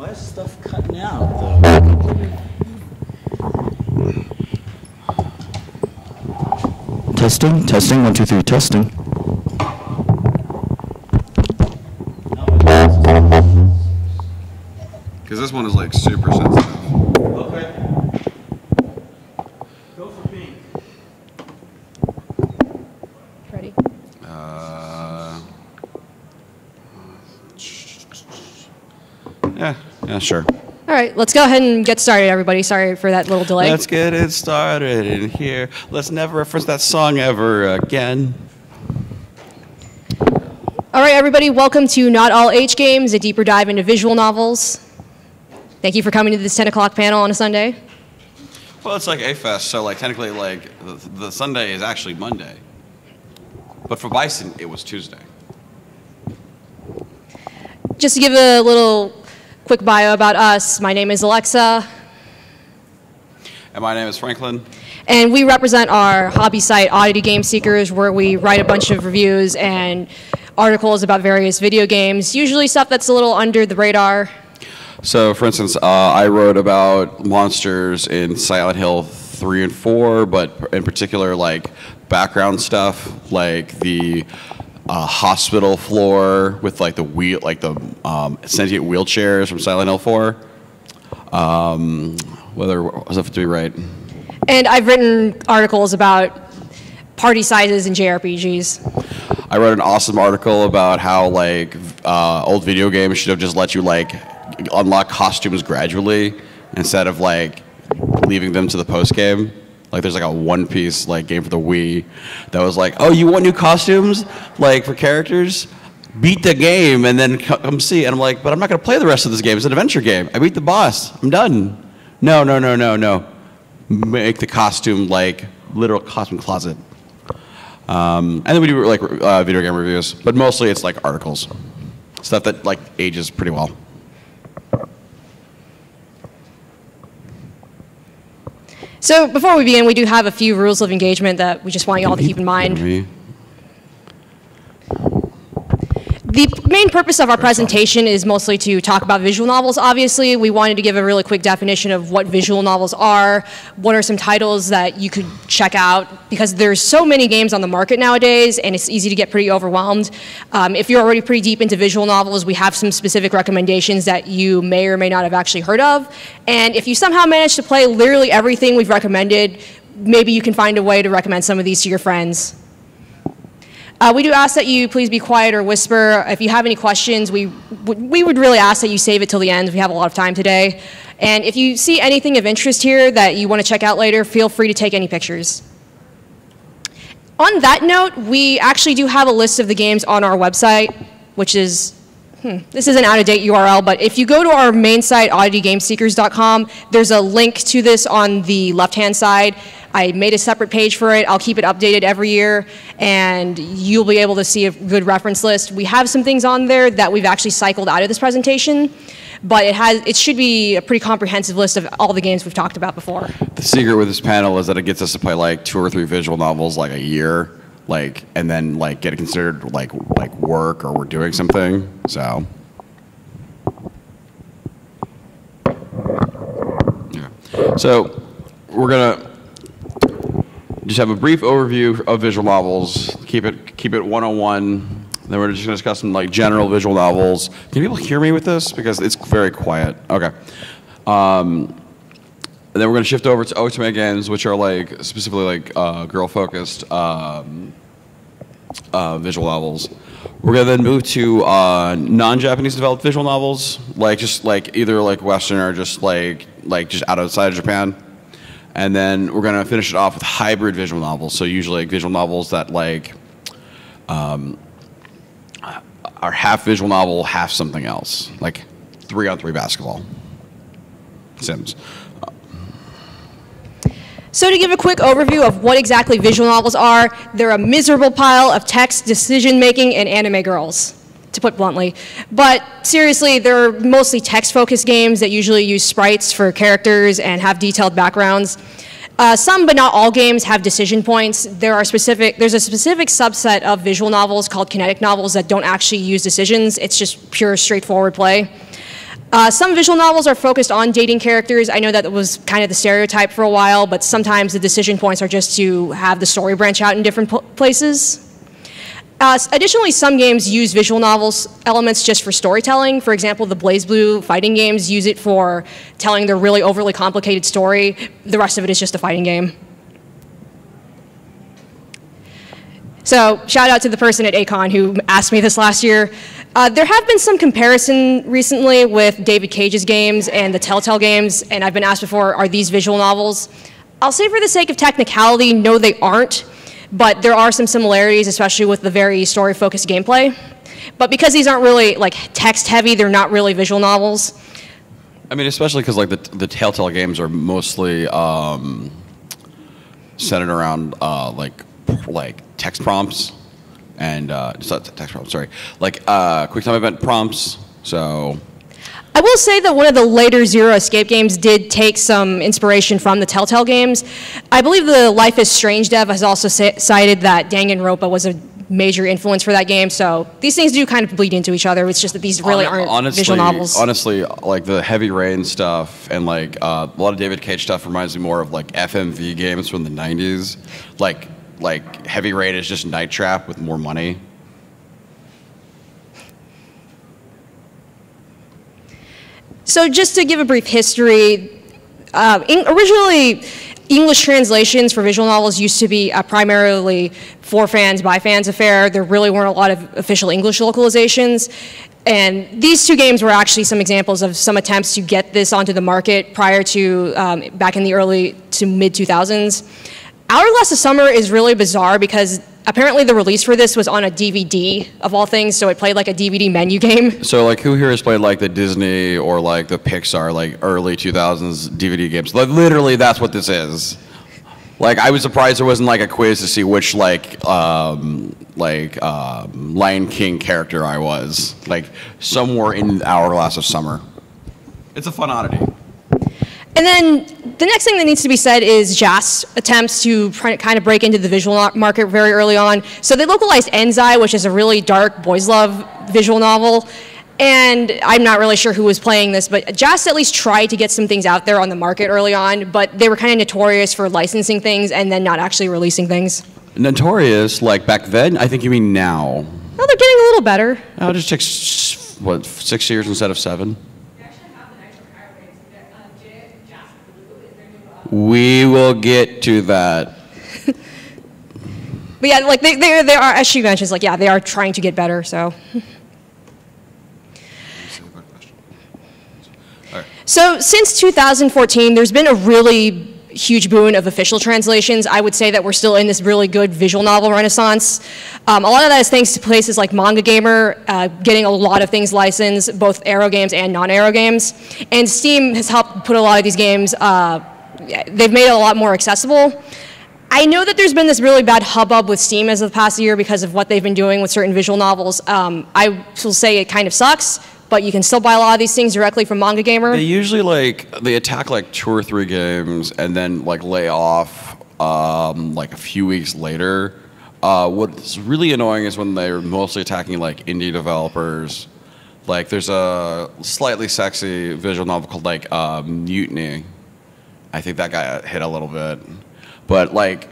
Why is stuff cutting out, though? Testing, testing, 1, 2, 3, testing. Because this one is like super sensitive. Okay. Go for pink. Ready? Yeah, sure. All right, let's go ahead and get started, everybody. Sorry for that little delay. Let's get it started in here. Let's never reference that song ever again. All right, everybody, welcome to Not All H Games, a deeper dive into visual novels. Thank you for coming to this 10 o'clock panel on a Sunday. Well, it's like AFest, so like technically like the Sunday is actually Monday. But for Bison, it was Tuesday. Just to give a little quick bio about us, my name is Alexa. And my name is Franklin. And we represent our hobby site, Oddity Game Seekers, where we write a bunch of reviews and articles about various video games, usually stuff that's a little under the radar. So, for instance, I wrote about monsters in Silent Hill 3 and 4, but in particular, like background stuff, like the hospital floor with like the sentient wheelchairs from Silent Hill 4. Whether was that to be right? And I've written articles about party sizes in JRPGs. I wrote an awesome article about how like old video games should have just let you like unlock costumes gradually instead of like leaving them to the post game. Like there's like a One Piece like game for the Wii that was like, oh, you want new costumes like for characters? Beat the game and then come see. And I'm like, but I'm not gonna play the rest of this game. It's an adventure game. I beat the boss. I'm done. No. Make the costume like literal costume closet. And then we do like video game reviews, but mostly it's like articles, stuff that like ages pretty well. So before we begin, we do have a few rules of engagement that we just want you all to keep in mind. The main purpose of our presentation is mostly to talk about visual novels. Obviously, we wanted to give a really quick definition of what visual novels are, what are some titles that you could check out, because there's so many games on the market nowadays, and it's easy to get pretty overwhelmed. If you're already pretty deep into visual novels, we have some specific recommendations that you may or may not have actually heard of. And if you somehow manage to play literally everything we've recommended, maybe you can find a way to recommend some of these to your friends. We do ask that you please be quiet or whisper. If you have any questions, we would really ask that you save it till the end. We have a lot of time today. And if you see anything of interest here that you want to check out later, feel free to take any pictures. On that note, we actually do have a list of the games on our website, which is, this is an out-of-date URL, but if you go to our main site, odditygameseekers.com, there's a link to this on the left-hand side. I made a separate page for it. I'll keep it updated every year, and you'll be able to see a good reference list. We have some things on there that we've actually cycled out of this presentation, but it should be a pretty comprehensive list of all the games we've talked about before. The secret with this panel is that it gets us to play like 2 or 3 visual novels like a year, like, and then like get it considered like work or we're doing something. So. Yeah. So we're gonna just have a brief overview of visual novels. Keep it 101. Then we're just gonna discuss some like general visual novels. Can people hear me with this? Because it's very quiet. Okay. And then we're gonna shift over to otome games, which are like specifically like girl-focused visual novels. We're gonna then move to non-Japanese developed visual novels, like just like either like Western or just like just outside of Japan. And then we're gonna finish it off with hybrid visual novels. So usually like visual novels that like are half visual novel, half something else, like 3-on-3 basketball. Sims. So to give a quick overview of what exactly visual novels are, they're a miserable pile of text, decision-making, and anime girls, to put bluntly. But seriously, they're mostly text-focused games that usually use sprites for characters and have detailed backgrounds. Some, but not all games have decision points. There's a specific subset of visual novels called kinetic novels that don't actually use decisions. It's just pure, straightforward play. Some visual novels are focused on dating characters. I know that was kind of the stereotype for a while, but sometimes the decision points are just to have the story branch out in different places. Additionally, some games use visual novels elements just for storytelling. For example, the BlazBlue fighting games use it for telling their really overly complicated story. The rest of it is just a fighting game. So shout out to the person at Acon who asked me this last year. There have been some comparison recently with David Cage's games and the Telltale games, and I've been asked before, are these visual novels? I'll say for the sake of technicality, no they aren't, but there are some similarities, especially with the very story-focused gameplay. But because these aren't really like text-heavy, they're not really visual novels. I mean, especially because like the Telltale games are mostly centered around like text prompts and it's not text prompts, sorry, like quick time event prompts. So I will say that one of the later Zero Escape games did take some inspiration from the Telltale games. I believe the Life is Strange dev has also cited that Danganronpa was a major influence for that game, so these things do kind of bleed into each other. It's just that these really aren't visual novels. Honestly, like the Heavy Rain stuff and like a lot of David Cage stuff reminds me more of like FMV games from the 90s. Like Heavy Rain is just Night Trap with more money. So just to give a brief history, originally English translations for visual novels used to be primarily for fans, by fans affair. There really weren't a lot of official English localizations. And these two games were actually some examples of some attempts to get this onto the market prior to back in the early to mid-2000s. Hourglass of Summer is really bizarre because apparently the release for this was on a DVD, of all things, so it played like a DVD menu game. So like who here has played like the Disney or like the Pixar like early 2000s DVD games? Like literally that's what this is. Like I was surprised there wasn't like a quiz to see which Lion King character I was. Like somewhere in Hourglass of Summer. It's a fun oddity. And then the next thing that needs to be said is JAS attempts to kind of break into the visual market very early on. So they localized Enzai, which is a really dark boys' love visual novel. And I'm not really sure who was playing this, but JAS at least tried to get some things out there on the market early on, but they were kind of notorious for licensing things and then not actually releasing things. Notorious, like back then? I think you mean now. No, they're getting a little better. Oh, it just takes, what, 6 years instead of 7? We will get to that. But yeah, like they are, as she mentions, like yeah, they are trying to get better. So. So since 2014, there's been a really huge boon of official translations. I would say that we're still in this really good visual novel renaissance. A lot of that is thanks to places like Manga Gamer getting a lot of things licensed, both Aero games and non-Aero games. And Steam has helped put a lot of these games, they've made it a lot more accessible. I know that there's been this really bad hubbub with Steam as of the past year because of what they've been doing with certain visual novels. I will say it kind of sucks, but you can still buy a lot of these things directly from Manga Gamer. They usually they attack like 2 or 3 games and then like lay off like a few weeks later. What's really annoying is when they're mostly attacking like indie developers. Like there's a slightly sexy visual novel called like Mutiny. I think that got hit a little bit, but like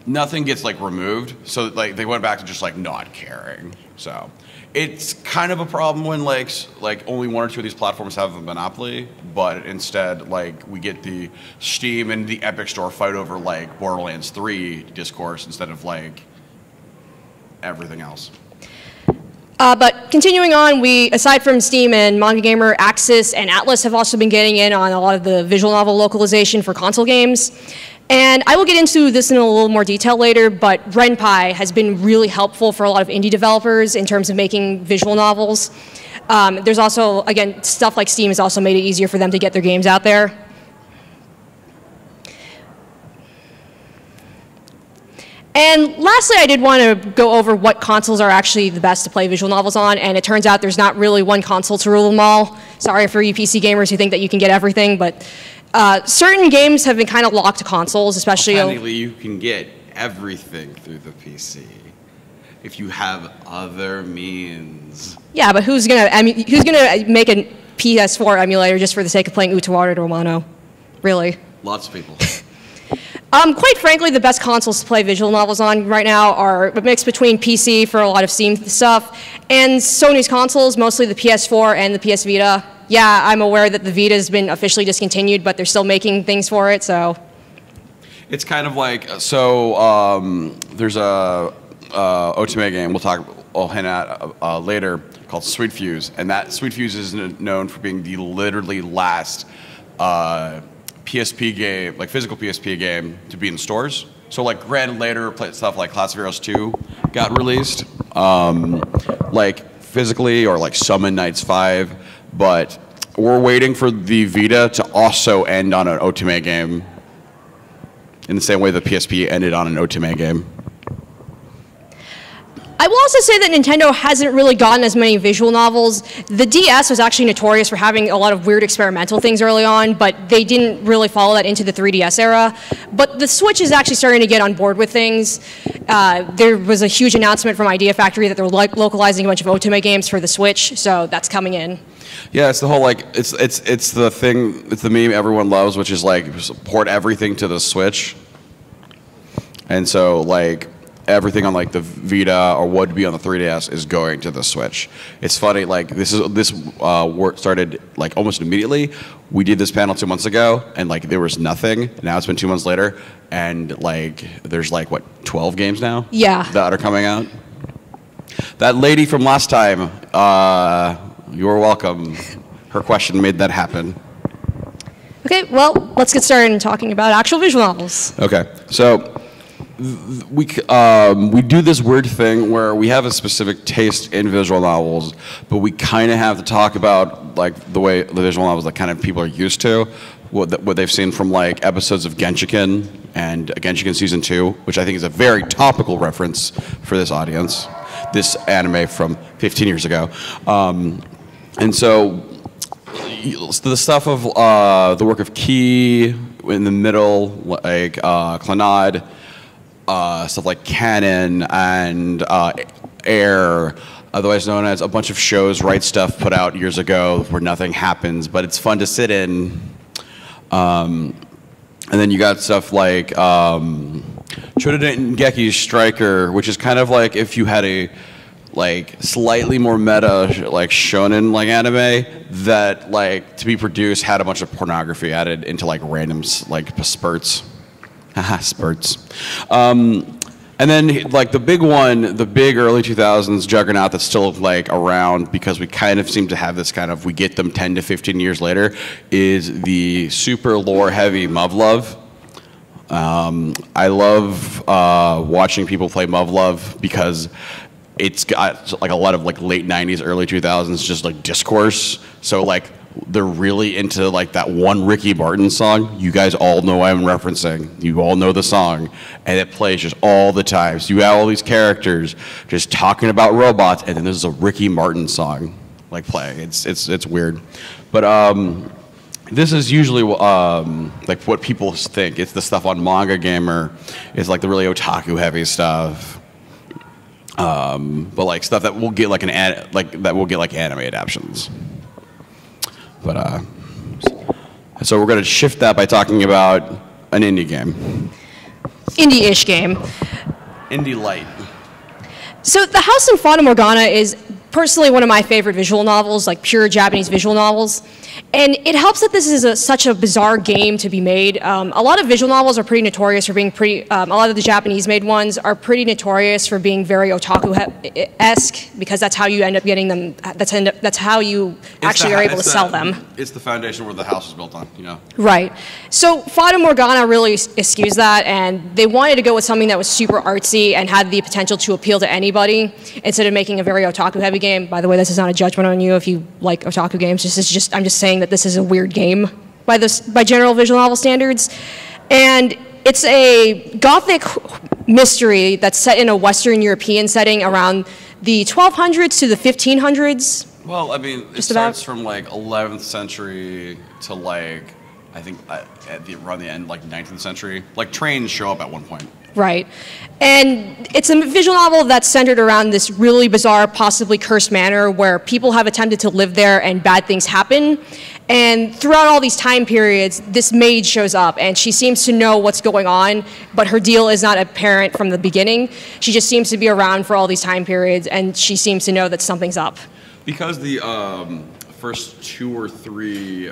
nothing gets like removed. So like they went back to just like not caring. So it's kind of a problem when like only 1 or 2 of these platforms have a monopoly, but instead like we get the Steam and the Epic Store fight over like Borderlands 3 discourse instead of like everything else. But continuing on, aside from Steam and Manga Gamer, Axis and Atlas have also been getting in on a lot of the visual novel localization for console games. And I will get into this in a little more detail later, but Ren'Py has been really helpful for a lot of indie developers in terms of making visual novels. There's also, again, stuff like Steam has also made it easier for them to get their games out there. And lastly, I did want to go over what consoles are actually the best to play visual novels on, and it turns out there's not really one console to rule them all. Sorry for you PC gamers who think that you can get everything, but certain games have been kind of locked to consoles, especially... Well, technically, you can get everything through the PC if you have other means. Yeah, but who's gonna make PS4 emulator just for the sake of playing Utawaru Romano. Really. Lots of people. Quite frankly, the best consoles to play visual novels on right now are a mix between PC for a lot of Steam stuff and Sony's consoles, mostly the PS4 and the PS Vita. Yeah, I'm aware that the Vita has been officially discontinued, but they're still making things for it, so. It's kind of like, so there's a Otome game I'll hint at later called Sweet Fuse, and that Sweet Fuse is known for being the literally last PSP game, like physical PSP game to be in stores. So like granted later stuff like Class of Heroes 2 got released, like physically, or like Summon Nights 5, but we're waiting for the Vita to also end on an Otome game in the same way the PSP ended on an Otome game. I will also say that Nintendo hasn't really gotten as many visual novels. The DS was actually notorious for having a lot of weird experimental things early on, but they didn't really follow that into the 3DS era. But the Switch is actually starting to get on board with things. There was a huge announcement from Idea Factory that they're localizing a bunch of Otome games for the Switch, so that's coming in. Yeah, it's the whole like it's the thing, it's the meme everyone loves, which is like port everything to the Switch. And so like everything on like the Vita or would be on the 3DS is going to the Switch. It's funny, like this work started like almost immediately. We did this panel 2 months ago, and like there was nothing. Now it's been 2 months later, and like there's like what 12 games now? Yeah. That are coming out. That lady from last time, you're welcome. Her question made that happen. Okay, well, let's get started in talking about actual visual novels. Okay, so we do this weird thing where we have a specific taste in visual novels, but we kind of have to talk about like the way the visual novels that kind of people are used to, what they've seen from like episodes of Genshiken and Genshiken Season 2, which I think is a very topical reference for this audience, this anime from 15 years ago. And so the stuff of the work of Key in the middle, like Clannad, stuff like Canon and Air, otherwise known as a bunch of shows, Right Stuff put out years ago where nothing happens, but it's fun to sit in. And then you got stuff like Shoten Geki's Striker, which is kind of like if you had a like slightly more meta like shonen like anime that like to be produced had a bunch of pornography added into like random like spurts. Haha, spurts. And then like the big one, the big early 2000s juggernaut that's still like around because we kind of seem to have this kind of, we get them 10 to 15 years later, is the super lore heavy Muv-Luv. I love watching people play Muv-Luv because it's got like a lot of like late 90s, early 2000s just like discourse. So like they're really into like that one Ricky Martin song. You guys all know I'm referencing. You all know the song, and it plays just all the time. So you have all these characters just talking about robots, and then there's a Ricky Martin song like playing. It's weird, but this is usually like what people think. It's the stuff on Manga Gamer. It's like the really otaku heavy stuff. But like stuff that will get like anime adaptations. But so we're going to shift that by talking about an indie game. Indie-ish game. Indie light. So The House in Fata Morgana is personally one of my favorite visual novels, like pure Japanese visual novels. And it helps that this is such a bizarre game to be made. A lot of visual novels are pretty notorious for being a lot of the Japanese-made ones are pretty notorious for being very otaku-esque because that's how you end up getting them, that's how you actually are able to sell them. It's the foundation where the house is built on, you know? Right. So Fata Morgana really eschews that, and they wanted to go with something that was super artsy and had the potential to appeal to anybody instead of making a very otaku-heavy game. By the way, this is not a judgment on you if you like otaku games. I'm just saying that this is a weird game by general visual novel standards. And it's a gothic mystery that's set in a Western European setting around the 1200s to the 1500s. Well, I mean, it starts from like 11th century to like, I think around the end, like 19th century. Like trains show up at one point. Right. And it's a visual novel that's centered around this really bizarre, possibly cursed manor where people have attempted to live there and bad things happen. And throughout all these time periods, this maid shows up and she seems to know what's going on, but her deal is not apparent from the beginning. She just seems to be around for all these time periods and she seems to know that something's up. Because the first 2 or 3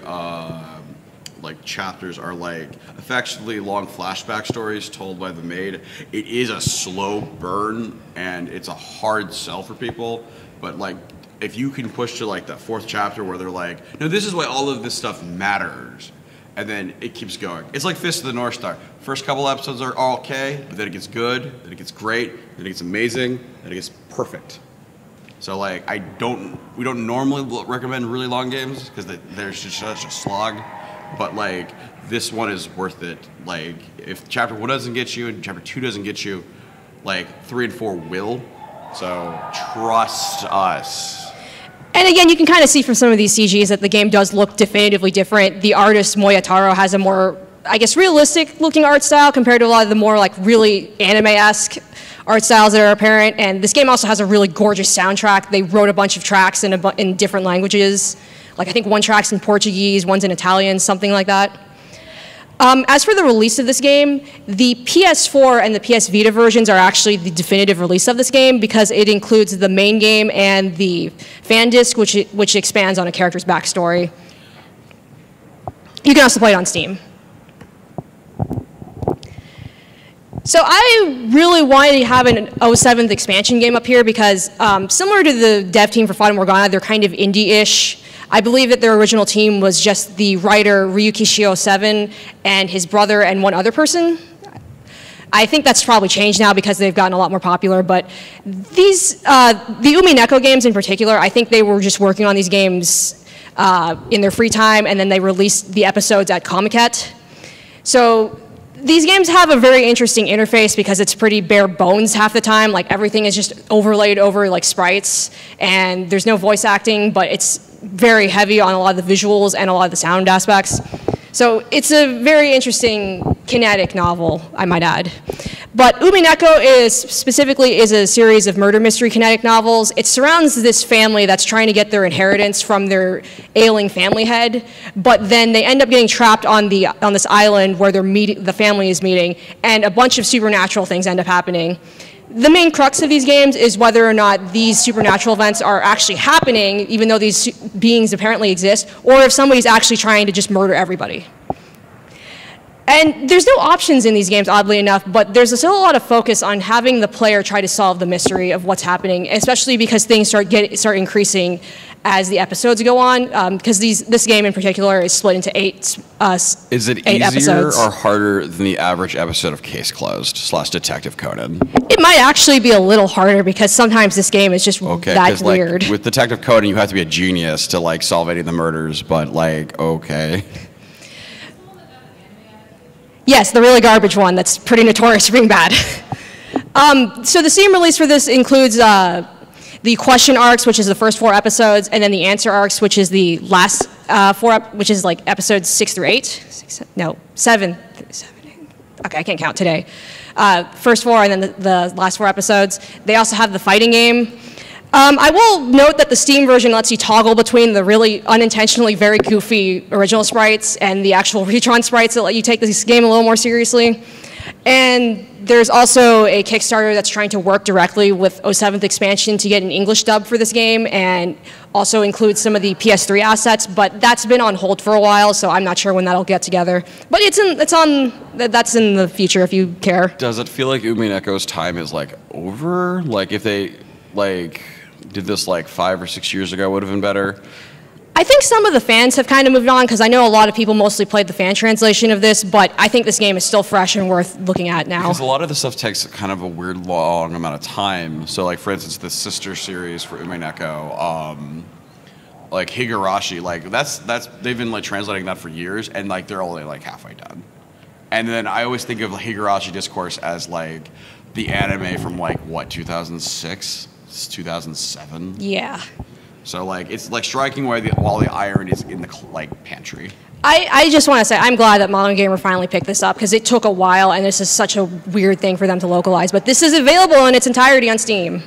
like chapters are like affectionately long flashback stories told by the maid. It is a slow burn and it's a hard sell for people, but like if you can push to like that 4th chapter where they're like, no, this is why all of this stuff matters, and then it keeps going. It's like Fist of the North Star. First couple episodes are all okay, but then it gets good, then it gets great, then it gets amazing, then it gets perfect. So like we don't normally recommend really long games because they're just such a slog. But like this one is worth it. Like if chapter 1 doesn't get you and chapter 2 doesn't get you, like 3 and 4 will. So trust us. And again, you can kind of see from some of these CGs that the game does look definitively different. The artist Moyataro has a more, I guess, realistic looking art style compared to a lot of the more like really anime-esque art styles that are apparent. And this game also has a really gorgeous soundtrack. They wrote a bunch of tracks in different languages. Like I think one track's in Portuguese, one's in Italian, something like that. As for the release of this game, the PS4 and the PS Vita versions are actually the definitive release of this game because it includes the main game and the fan disc, which expands on a character's backstory. You can also play it on Steam. So I really wanted to have an 07th expansion game up here because similar to the dev team for Fodder Morgana, they're kind of indie-ish. I believe that their original team was just the writer Ryuki Shio7 and his brother and one other person. I think that's probably changed now because they've gotten a lot more popular, but these, the Umineko games in particular, I think they were just working on these games in their free time and then they released the episodes at Comiket. So these games have a very interesting interface because it's pretty bare bones half the time. Like everything is just overlaid over like sprites and there's no voice acting, but it's very heavy on a lot of the visuals and a lot of the sound aspects. So it's a very interesting kinetic novel, I might add. But Umineko is a series of murder mystery kinetic novels. It surrounds this family that's trying to get their inheritance from their ailing family head, but then they end up getting trapped on this island where the family is meeting, and a bunch of supernatural things end up happening. The main crux of these games is whether or not these supernatural events are actually happening, even though these beings apparently exist, or if somebody's actually trying to just murder everybody. And there's no options in these games, oddly enough, but there's still a lot of focus on having the player try to solve the mystery of what's happening, especially because things start increasing as the episodes go on, because this game in particular is split into 8 episodes. Is it easier or harder than the average episode of Case Closed / Detective Conan? It might actually be a little harder because sometimes this game is just that weird. Like, with Detective Conan, you have to be a genius to like solve any of the murders, but like, okay. Yes, the really garbage one that's pretty notorious for being bad. So the Steam release for this includes the question arcs, which is the first 4 episodes, and then the answer arcs, which is the last 4, which is like episodes 6 through 8. 7. Okay, I can't count today. First 4 and then the last 4 episodes. They also have the fighting game. I will note that the Steam version lets you toggle between the really unintentionally very goofy original sprites and the actual Retron sprites that let you take this game a little more seriously. And there's also a Kickstarter that's trying to work directly with 07th expansion to get an English dub for this game and also includes some of the PS3 assets, but that's been on hold for a while, so I'm not sure when that'll get together. But that's in the future if you care. Does it feel like Umineko's time is like over? Like if they like did this like 5 or 6 years ago would have been better? I think some of the fans have kind of moved on because I know a lot of people mostly played the fan translation of this, but I think this game is still fresh and worth looking at now. Because a lot of the stuff takes kind of a weird long amount of time. So like for instance, the sister series for Umineko, like Higurashi, like that's they've been like translating that for years and like they're only like halfway done. And then I always think of Higurashi Discourse as like the anime from like what, 2006? It's 2007. Yeah. So like it's like striking while the iron is in the like pantry. I just want to say I'm glad that Modern Gamer finally picked this up because it took a while and this is such a weird thing for them to localize. But this is available in its entirety on Steam.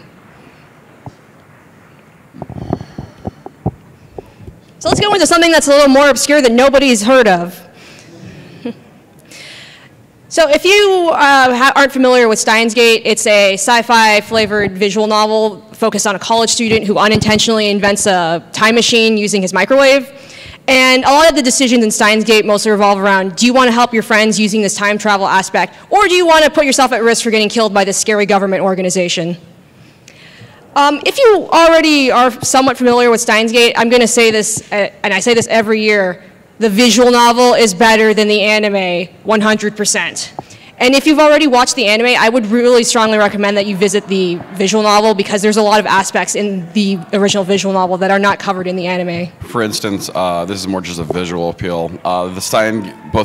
So let's go into something that's a little more obscure that nobody's heard of. So if you aren't familiar with Steins Gate, it's a sci-fi flavored visual novel focused on a college student who unintentionally invents a time machine using his microwave. And a lot of the decisions in Steins Gate mostly revolve around, do you want to help your friends using this time travel aspect, or do you want to put yourself at risk for getting killed by this scary government organization? If you already are somewhat familiar with Steins Gate, I'm going to say this, and I say this every year, the visual novel is better than the anime 100%. And if you've already watched the anime, I would really strongly recommend that you visit the visual novel because there's a lot of aspects in the original visual novel that are not covered in the anime. For instance, this is more just a visual appeal. Both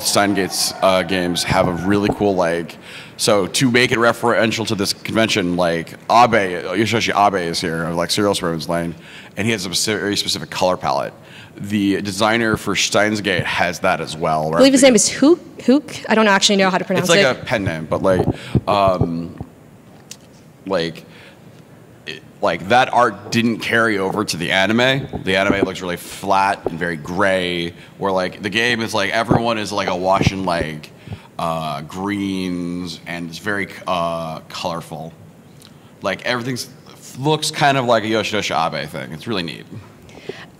Steingate's games have a really cool so to make it referential to this convention, Yoshishi Abe is here, of Serial Experiments Lane, and he has a very specific color palette. The designer for Steins Gate has that as well. I believe his name is Hook. I don't actually know how to pronounce it. It's like a pen name, but that art didn't carry over to the anime. The anime looks really flat and very gray, where the game is everyone is awash in greens, and it's very colorful. Everything looks kind of like a Yoshishi Abe thing. It's really neat.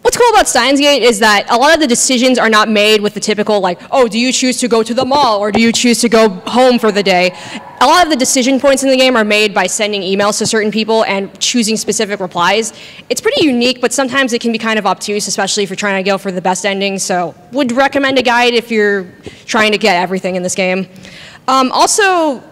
What's cool about Steins Gate is that a lot of the decisions are not made with the typical oh, do you choose to go to the mall or do you choose to go home for the day? A lot of the decision points in the game are made by sending emails to certain people and choosing specific replies. It's pretty unique, but sometimes it can be kind of obtuse, especially if you're trying to go for the best ending. So would recommend a guide if you're trying to get everything in this game. Also,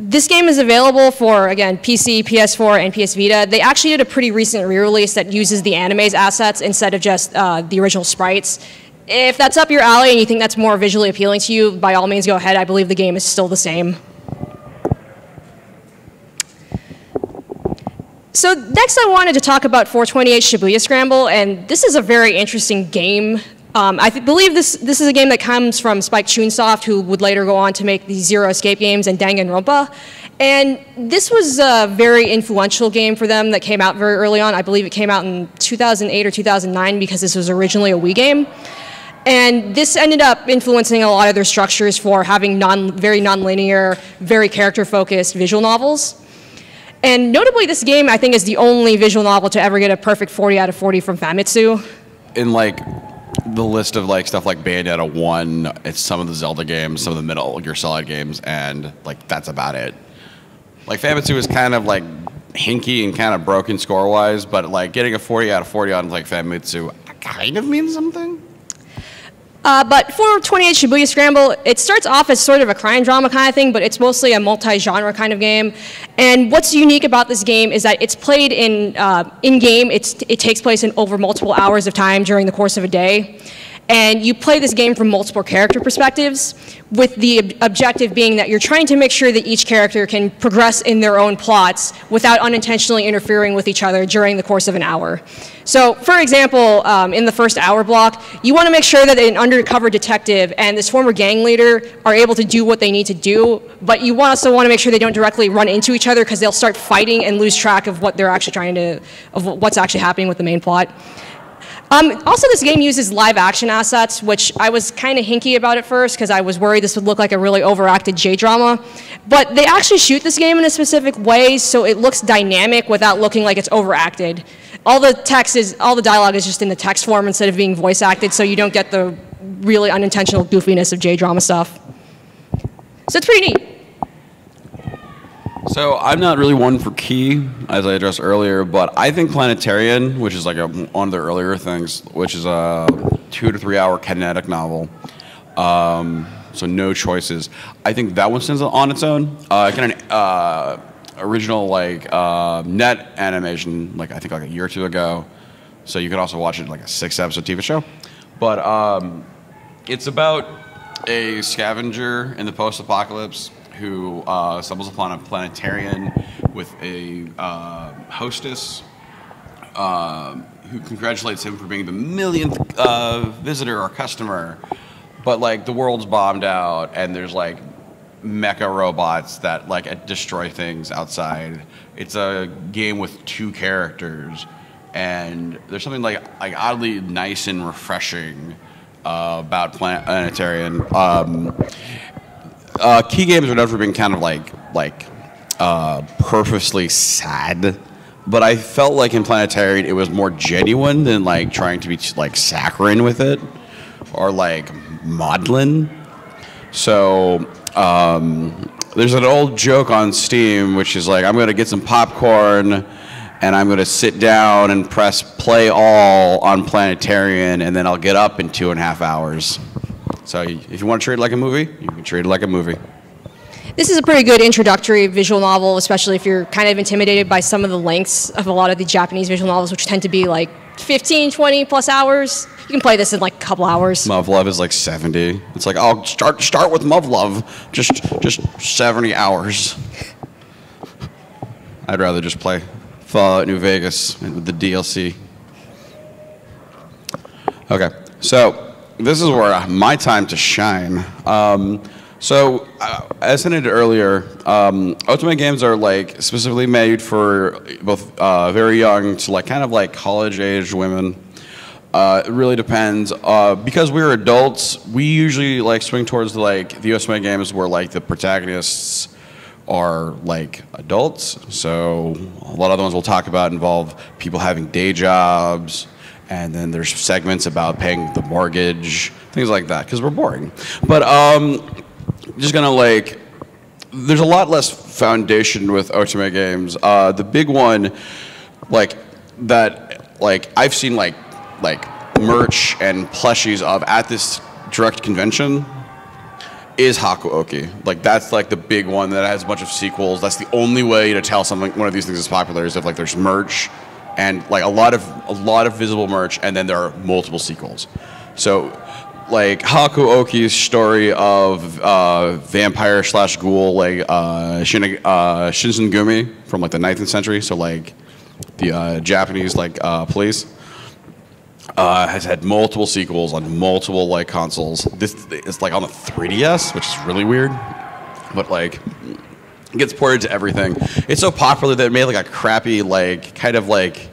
this game is available for, again, PC, PS4, and PS Vita. They actually did a pretty recent re-release that uses the anime's assets instead of just the original sprites. If that's up your alley and you think that's more visually appealing to you, by all means go ahead. I believe the game is still the same. So next I wanted to talk about 428 Shibuya Scramble, and this is a very interesting game. I believe this is a game that comes from Spike Chunsoft, who would later go on to make the Zero Escape games and Danganronpa. And this was a very influential game for them that came out very early on. I believe it came out in 2008 or 2009 because this was originally a Wii game. And this ended up influencing a lot of their structures for having very non-linear, very character-focused visual novels. And notably, this game, I think, is the only visual novel to ever get a perfect 40 out of 40 from Famitsu. In the list of stuff like Bayonetta 1, it's some of the Zelda games, some of the Metal Gear Solid games, and that's about it. Famitsu is kind of hinky and kind of broken score-wise, but getting a 40 out of 40 on Famitsu kind of means something. But for 28 Shibuya Scramble, it starts off as sort of a crime drama kind of thing, but it's mostly a multi-genre kind of game. And what's unique about this game is that it's played in-game. It takes place in over multiple hours of time during the course of a day. And you play this game from multiple character perspectives, with the objective being that you're trying to make sure that each character can progress in their own plots without unintentionally interfering with each other during the course of an hour. So, for example, in the first hour block, you want to make sure that an undercover detective and this former gang leader are able to do what they need to do, but you also want to make sure they don't directly run into each other because they'll start fighting and lose track of what they're actually of what's actually happening with the main plot. Also, this game uses live action assets, which I was kind of hinky about at first because I was worried this would look like a really overacted J-drama. But they actually shoot this game in a specific way so it looks dynamic without looking like it's overacted. All the dialogue is just in the text form instead of being voice acted, so you don't get the really unintentional goofiness of J-drama stuff. So it's pretty neat. So I'm not really one for Key, as I addressed earlier, but I think Planetarian, which is one of the earlier things, which is a 2 to 3 hour kinetic novel, so no choices. I think that one stands on its own. Original net animation, I think a year or two ago. So you could also watch it a 6-episode TV show. But it's about a scavenger in the post-apocalypse who stumbles upon a planetarium with a hostess who congratulates him for being the millionth visitor or customer, but like the world's bombed out and there's like mecha robots that like destroy things outside. It's a game with 2 characters, and there's something like oddly nice and refreshing about Planetarian. Key games are known for being kind of like purposely sad, but I felt like in Planetarian it was more genuine than like trying to be like saccharine with it or like maudlin. So there's an old joke on Steam which is like, I'm going to get some popcorn and I'm going to sit down and press play all on Planetarian, and then I'll get up in 2.5 hours. So if you want to treat it like a movie, you can treat it like a movie. This is a pretty good introductory visual novel, especially if you're kind of intimidated by some of the lengths of a lot of the Japanese visual novels, which tend to be like 15, 20 plus hours. You can play this in like a couple hours. Muv-Love is like 70. It's like, I'll start with Muv-Love, just 70 hours. I'd rather just play Fallout New Vegas with the DLC. Okay, so this is where my time to shine. As I noted earlier, Ultimate games are like specifically made for both very young to like kind of like college-aged women. It really depends. Because we're adults, we usually like swing towards like the Ultimate games where like the protagonists are like adults. So a lot of the ones we'll talk about involve people having day jobs, and then there's segments about paying the mortgage, things like that, because we're boring. But just gonna like, there's a lot less foundation with Ultimate games. The big one, like that, like I've seen like merch and plushies of at this direct convention is Hakuoki. Like that's like the big one that has a bunch of sequels. That's the only way to tell something one of these things is popular is if like there's merch and like a lot of visible merch, and then there are multiple sequels. So like Hakuoki's story of vampire / ghoul like Shinsengumi from like the 9th century. So like the Japanese like police. Has had multiple sequels on multiple like consoles. This is like on the 3DS, which is really weird, but like it gets ported to everything. It's so popular that it made like a crappy like kind of like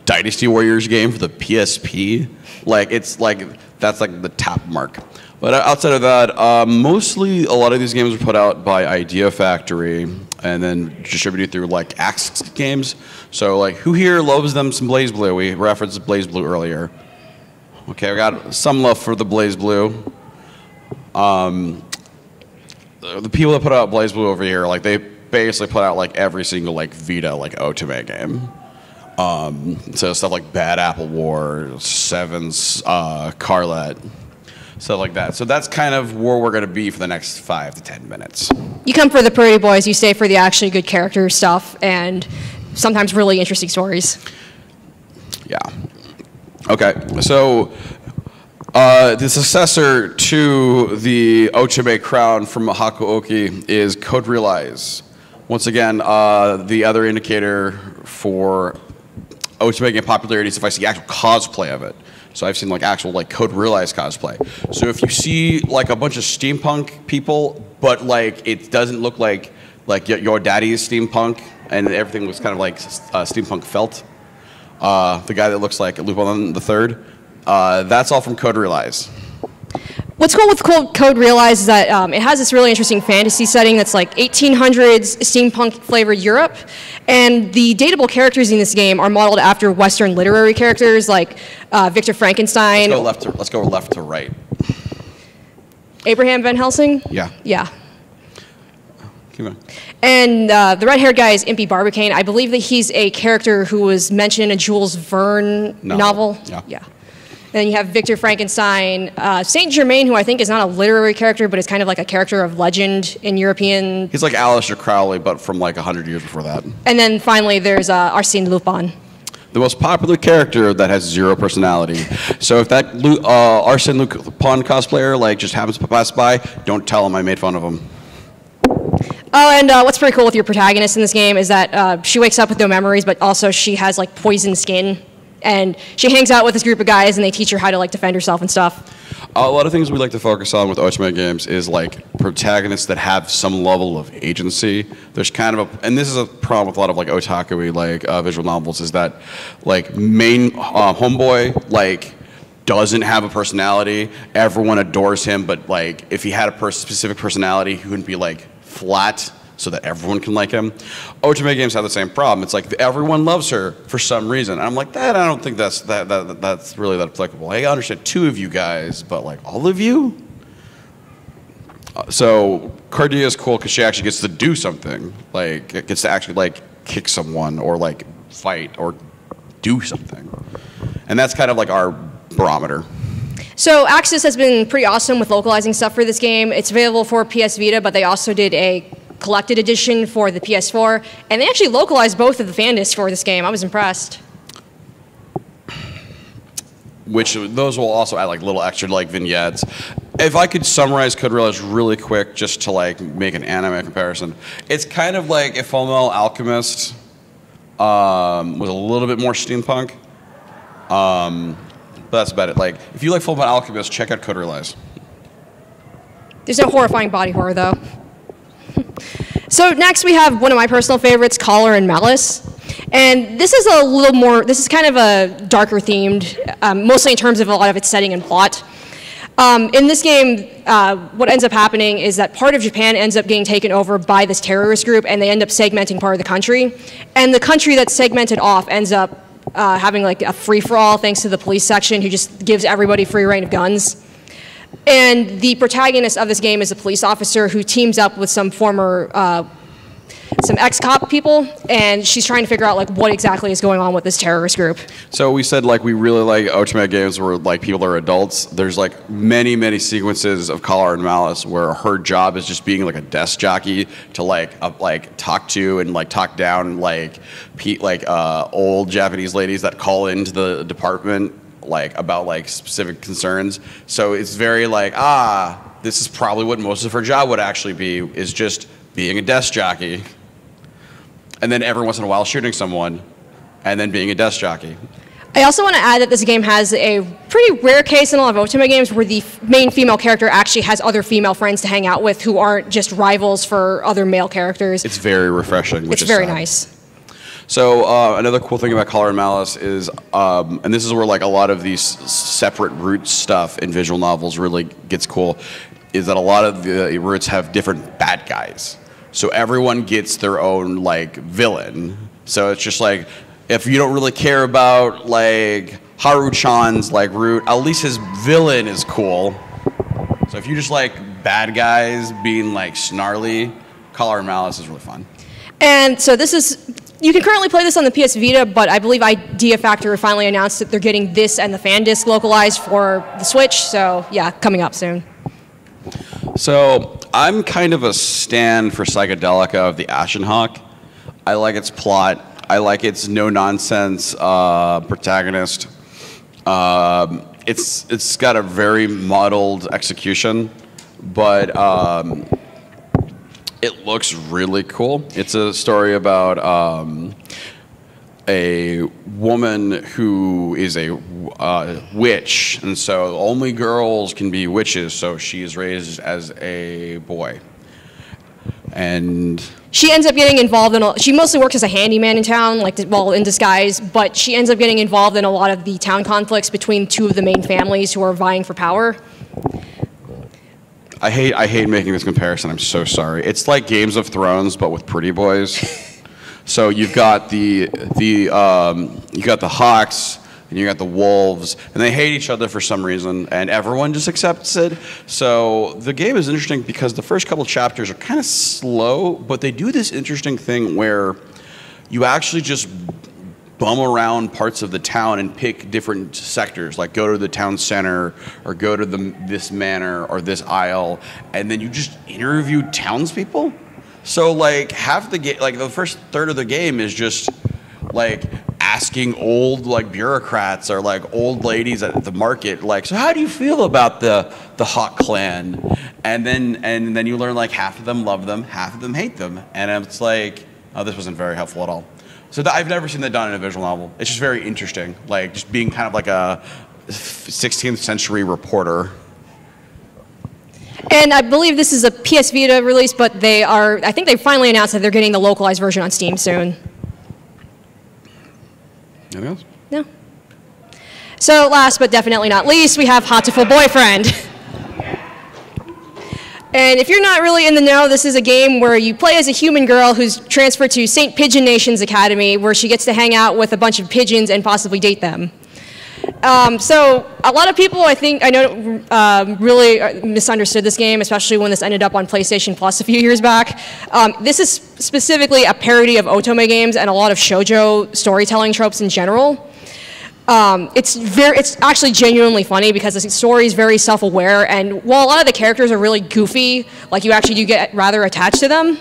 Dynasty Warriors game for the PSP. Like it's like that's like the top mark. But outside of that, mostly a lot of these games are put out by Idea Factory and then distributed through like Axe Games. So like who here loves them some BlazBlue? We referenced BlazBlue earlier. Okay, we got some love for the BlazBlue. The people that put out BlazBlue over here, like they basically put out like every single like Vita like Ultimate game. So stuff like Bad Apple War, Sevens, Carlet, stuff like that. So that's kind of where we're gonna be for the next 5 to 10 minutes. You come for the pretty boys, you stay for the actually good character stuff and sometimes really interesting stories. Yeah. Okay, so the successor to the Ultimate Crown from Hakuoki is Code Realize. Once again, the other indicator for Ultimate game popularity is if I see actual cosplay of it. So I've seen like actual like Code Realize cosplay. So if you see like a bunch of steampunk people, but like it doesn't look like your daddy's steampunk, and everything was kind of like steampunk felt. The guy that looks like Lupin the Third. That's all from Code Realize. What's cool with Code Realize is that it has this really interesting fantasy setting that's like 1800s steampunk flavored Europe, and the dateable characters in this game are modeled after Western literary characters like Victor Frankenstein. Let's go left to right. Abraham Van Helsing? Yeah. Yeah. Keep going. And the red-haired guy is Impy Barbicane. I believe that he's a character who was mentioned in a Jules Verne novel. Yeah. And then you have Victor Frankenstein, Saint Germain, who I think is not a literary character, but is kind of like a character of legend in European. He's like Aleister Crowley, but from like 100 years before that. And then finally, there's Arsène Lupin. The most popular character that has 0 personality. So if that Arsène Lupin cosplayer like just happens to pass by, don't tell him I made fun of him. Oh, and what's pretty cool with your protagonist in this game is that she wakes up with no memories, but also she has like poison skin. and she hangs out with this group of guys, and they teach her how to like defend herself and stuff. A lot of things we like to focus on with ultimate games is like protagonists that have some level of agency. There's kind of a, and this is a problem with a lot of like otaku-y like visual novels, is that like main homeboy like doesn't have a personality. Everyone adores him, but like if he had a specific personality, he wouldn't be like flat so that everyone can like him. Ultimate games have the same problem. It's like everyone loves her for some reason. And I'm like, I don't think that's really that applicable. I understand 2 of you guys, but like all of you? So Cardia is cool because she actually gets to do something. Like it gets to actually like kick someone or like fight or do something. And that's kind of like our barometer. So Axis has been pretty awesome with localizing stuff for this game. It's available for PS Vita, but they also did a collected edition for the PS4, and they actually localized both of the fan discs for this game. I was impressed. Which those will also add like little extra like vignettes. If I could summarize Code Realize really quick, just to like make an anime comparison, it's kind of like if Fullmetal Alchemist was a little bit more steampunk. But that's about it. Like if you like Fullmetal Alchemist, check out Code Realize. There's no horrifying body horror though. So next we have one of my personal favorites, Collar and Malice. And this is a little more, this is kind of a darker themed, mostly in terms of a lot of its setting and plot. In this game, what ends up happening is that part of Japan ends up getting taken over by this terrorist group, and they end up segmenting part of the country. And the country that's segmented off ends up having like a free-for-all thanks to the police section, who just gives everybody free reign of guns. And the protagonist of this game is a police officer who teams up with some former, some ex-cop people, and she's trying to figure out like what exactly is going on with this terrorist group. So we said like we really like ultimate games where like people are adults. There's like many sequences of Collar and Malice where her job is just being like a desk jockey to like talk to and like talk down like old Japanese ladies that call into the department like about like specific concerns. So it's very like, this is probably what most of her job would actually be, is just being a desk jockey. And then every once in a while shooting someone, and then being a desk jockey. I also want to add that this game has a pretty rare case in a lot of Ultimate games where the main female character actually has other female friends to hang out with who aren't just rivals for other male characters. It's very refreshing, which is very sad. nice. So another cool thing about Collar and Malice is, and this is where like a lot of these separate roots stuff in visual novels really gets cool, is that a lot of the roots have different bad guys. So everyone gets their own like villain. So it's just like, if you don't really care about like Haru-chan's like root, at least his villain is cool. So if you just like bad guys being like snarly, Collar and Malice is really fun. And so this is, you can currently play this on the PS Vita, but I believe Idea Factory finally announced that they're getting this and the fan disc localized for the Switch. So yeah, coming up soon. So I'm kind of a stan for Psychedelica of the Ashenhawk. I like its plot. I like its no-nonsense protagonist. It's got a very muddled execution, but it looks really cool. It's a story about a woman who is a witch, and so only girls can be witches, so she is raised as a boy. And she ends up getting involved in she mostly works as a handyman in town, like, well, in disguise, but she ends up getting involved in a lot of the town conflicts between 2 of the main families who are vying for power. I hate making this comparison. I'm so sorry. It's like Games of Thrones, but with pretty boys. So you've got the Hawks and you got the Wolves, and they hate each other for some reason, and everyone just accepts it. So the game is interesting because the first couple chapters are kind of slow, but they do this interesting thing where you actually just bum around parts of the town and pick different sectors, like go to the town center or go to this manor or this aisle, and then you just interview townspeople. So like half the game, like the first third of the game is just like asking old like bureaucrats or like old ladies at the market, like, so how do you feel about the Hawk clan? And then you learn like half of them love them, half of them hate them, and it's like, oh, this wasn't very helpful at all. So I've never seen that done in a visual novel. It's just very interesting, like just being kind of like a 16th century reporter. And I believe this is a PS Vita release, but I think they finally announced that they're getting the localized version on Steam soon. Anything else? No. So last but definitely not least, we have Hatoful Boyfriend. And if you're not really in the know, this is a game where you play as a human girl who's transferred to St. Pigeon Nation's Academy, where she gets to hang out with a bunch of pigeons and possibly date them. So a lot of people, I know, really misunderstood this game, especially when this ended up on PlayStation Plus a few years back. This is specifically a parody of otome games and a lot of shoujo storytelling tropes in general. It's actually genuinely funny because the story is very self-aware, and while a lot of the characters are really goofy, like you actually do get rather attached to them,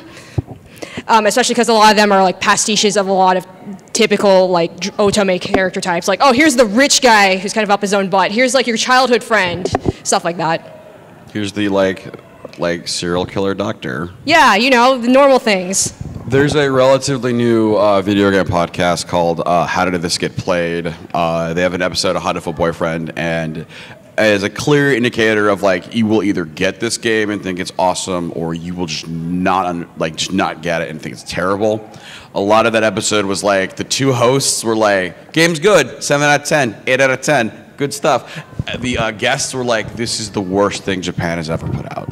especially because a lot of them are like pastiches of a lot of typical like otome character types. Like, oh, here's the rich guy who's kind of up his own butt. Here's like your childhood friend, stuff like that. Here's the like serial killer doctor. Yeah, you know, the normal things. There's a relatively new video game podcast called How Did This Get Played? They have an episode of Hatoful Boyfriend, and as a clear indicator of like you will either get this game and think it's awesome, or you will just not get it and think it's terrible. A lot of that episode was like the two hosts were like, "Game's good, 7 out of 10, 8 out of 10, good stuff." The guests were like, "This is the worst thing Japan has ever put out."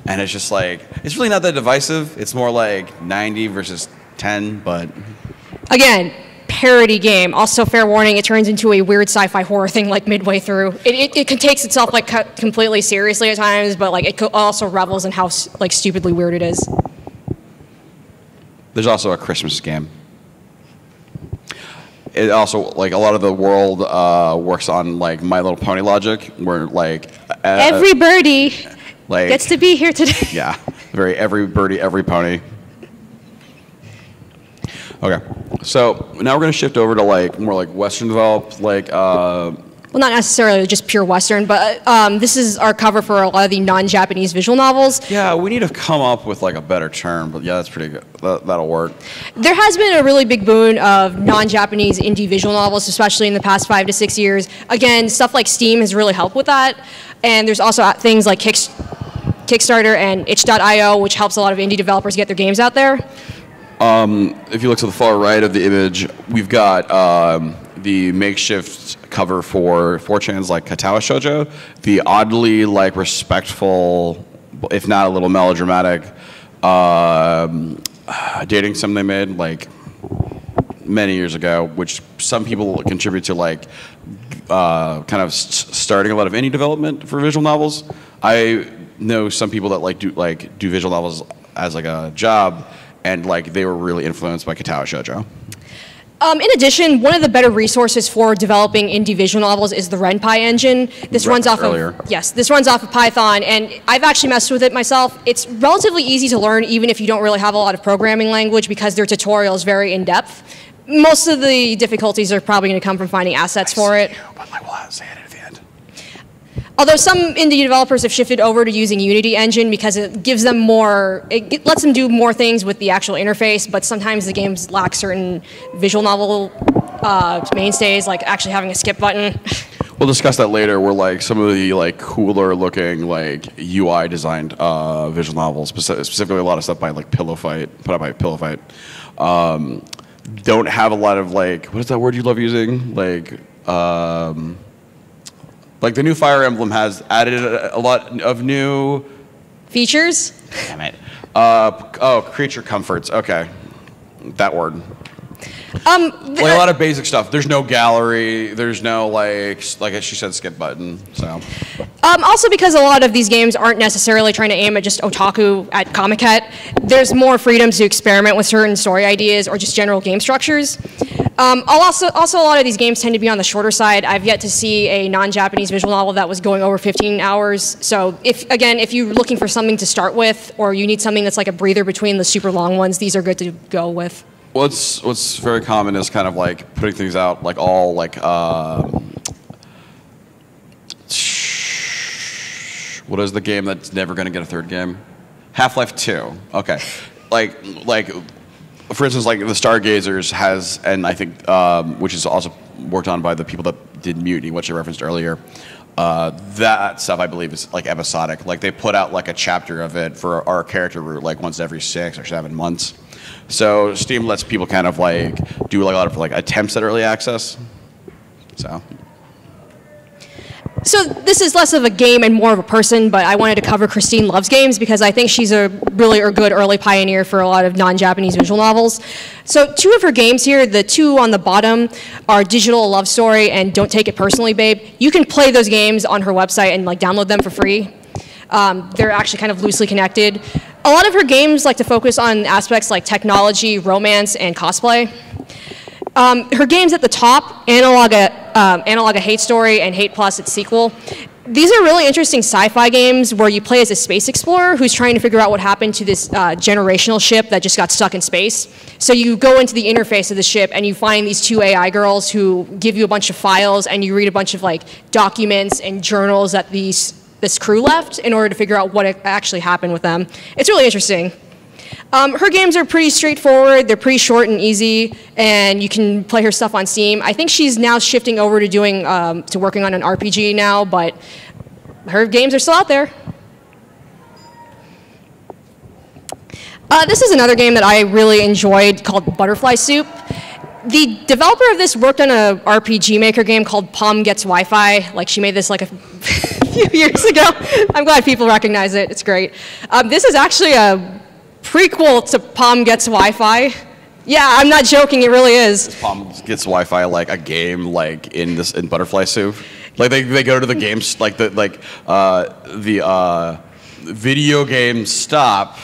And it's just like, it's really not that divisive. It's more like 90 versus 10, but... Again, Parody game. Also, fair warning, it turns into a weird sci-fi horror thing like midway through. It takes itself like completely seriously at times, but like it also revels in how like stupidly weird it is. There's also a Christmas game. It also, like, a lot of the world works on like My Little Pony logic, where like... every birdie... Like, gets to be here today. Yeah, every birdie, every pony. Okay, so now we're gonna shift over to like more like Western developed, like. Well, not necessarily just pure Western, but this is our cover for a lot of the non-Japanese visual novels. Yeah, we need to come up with like a better term, but yeah, that's pretty good. That'll work. There has been a really big boon of non-Japanese indie visual novels, especially in the past 5 to 6 years. Again, stuff like Steam has really helped with that. And there's also things like Kickstarter and itch.io, which helps a lot of indie developers get their games out there. If you look to the far right of the image, we've got the makeshift cover for 4chan's like Katawa Shoujo, the oddly like respectful, if not a little melodramatic, dating sim they made like many years ago, which some people contribute to like kind of starting a lot of indie development for visual novels. I know some people that do visual novels as like a job, and like they were really influenced by Katawa Shoujo. In addition, one of the better resources for developing indie visual novels is the Ren'Py engine. This runs off of Python, and I've actually messed with it myself. It's relatively easy to learn, even if you don't really have a lot of programming language, because their tutorial is very in-depth. Most of the difficulties are probably going to come from finding assets for it. But like, we'll say it at the end. Although some indie developers have shifted over to using Unity engine because it gives them more, it lets them do more things with the actual interface, but sometimes the games lack certain visual novel mainstays, like actually having a skip button. We'll discuss that later, where like some of the like cooler looking like UI designed visual novels, specifically a lot of stuff by like Pillow Fight, put out by Pillow Fight, don't have a lot of like, what is that word you love using? Like the new Fire Emblem has added a lot of new features. Damn it. Creature comforts. Okay, that word. Like a lot of basic stuff. There's no gallery. There's no like she said, skip button. So. Also, because a lot of these games aren't necessarily trying to aim at just otaku at Comic Cat, there's more freedom to experiment with certain story ideas or just general game structures. Also, a lot of these games tend to be on the shorter side. I've yet to see a non-Japanese visual novel that was going over 15 hours. So, if you're looking for something to start with, or you need something that's like a breather between the super long ones, these are good to go with. What's very common is kind of like putting things out like all like what is the game that's never going to get a third game? Half-Life 2. Okay, like for instance, like the Stargazers has, and I think, which is also worked on by the people that did Mutiny, which I referenced earlier. That stuff I believe is like episodic. Like they put out like a chapter of it for our character route like once every 6 or 7 months. So Steam lets people kind of like do like a lot of like attempts at early access. So this is less of a game and more of a person, but I wanted to cover Christine Loves Games because I think she's a really good early pioneer for a lot of non-Japanese visual novels. So 2 of her games here, the 2 on the bottom are Digital Love Story and Don't Take It Personally, Babe. You can play those games on her website and like download them for free. They're actually kind of loosely connected. A lot of her games like to focus on aspects like technology, romance, and cosplay. Her games at the top, Analog a Hate Story and Hate Plus, its sequel. These are really interesting sci-fi games where you play as a space explorer who's trying to figure out what happened to this generational ship that just got stuck in space. So you go into the interface of the ship and you find these 2 AI girls who give you a bunch of files and you read a bunch of like documents and journals that this crew left in order to figure out what actually happened with them. It's really interesting. Her games are pretty straightforward, they're pretty short and easy, and you can play her stuff on Steam. I think she's now shifting over to working on an RPG now, but her games are still out there. This is another game that I really enjoyed called Butterfly Soup. The developer of this worked on an RPG Maker game called Palm Gets Wi-Fi. Like she made this like a few years ago. I'm glad people recognize it, it's great. This is actually a prequel to Palm Gets Wi-Fi. Yeah, I'm not joking, it really is. Is Palm Gets Wi-Fi like a game like in Butterfly Soup? Like they go to the games like the video game stop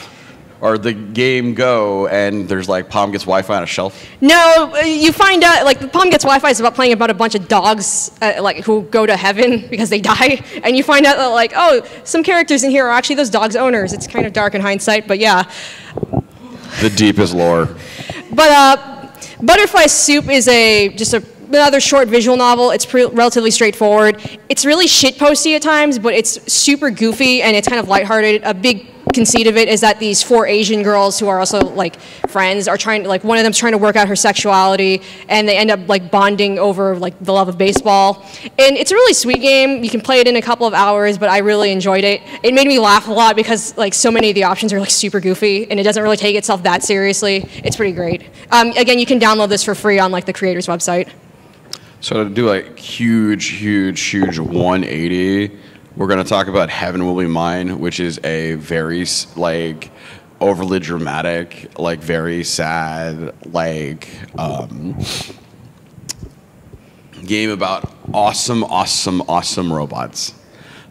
or the game go and there's like Palm Gets Wi-Fi on a shelf? No, you find out like the Palm Gets Wi-Fi is about playing about a bunch of dogs like who go to heaven because they die, and you find out that like, oh, some characters in here are actually those dogs' owners. It's kind of dark in hindsight, but yeah. The deepest lore. But Butterfly Soup is just another short visual novel. It's relatively straightforward. It's really shitposty at times, but it's super goofy and it's kind of lighthearted. A big conceit of it is that these 4 Asian girls who are also like friends are trying to like one of them's trying to work out her sexuality, and they end up like bonding over like the love of baseball. And it's a really sweet game. You can play it in a couple of hours, but I really enjoyed it. It made me laugh a lot because like so many of the options are like super goofy and it doesn't really take itself that seriously. It's pretty great. Again, you can download this for free on like the creator's website. So to do like huge 180, we're going to talk about Heaven Will Be Mine, which is a very like overly dramatic, like very sad, like game about awesome robots.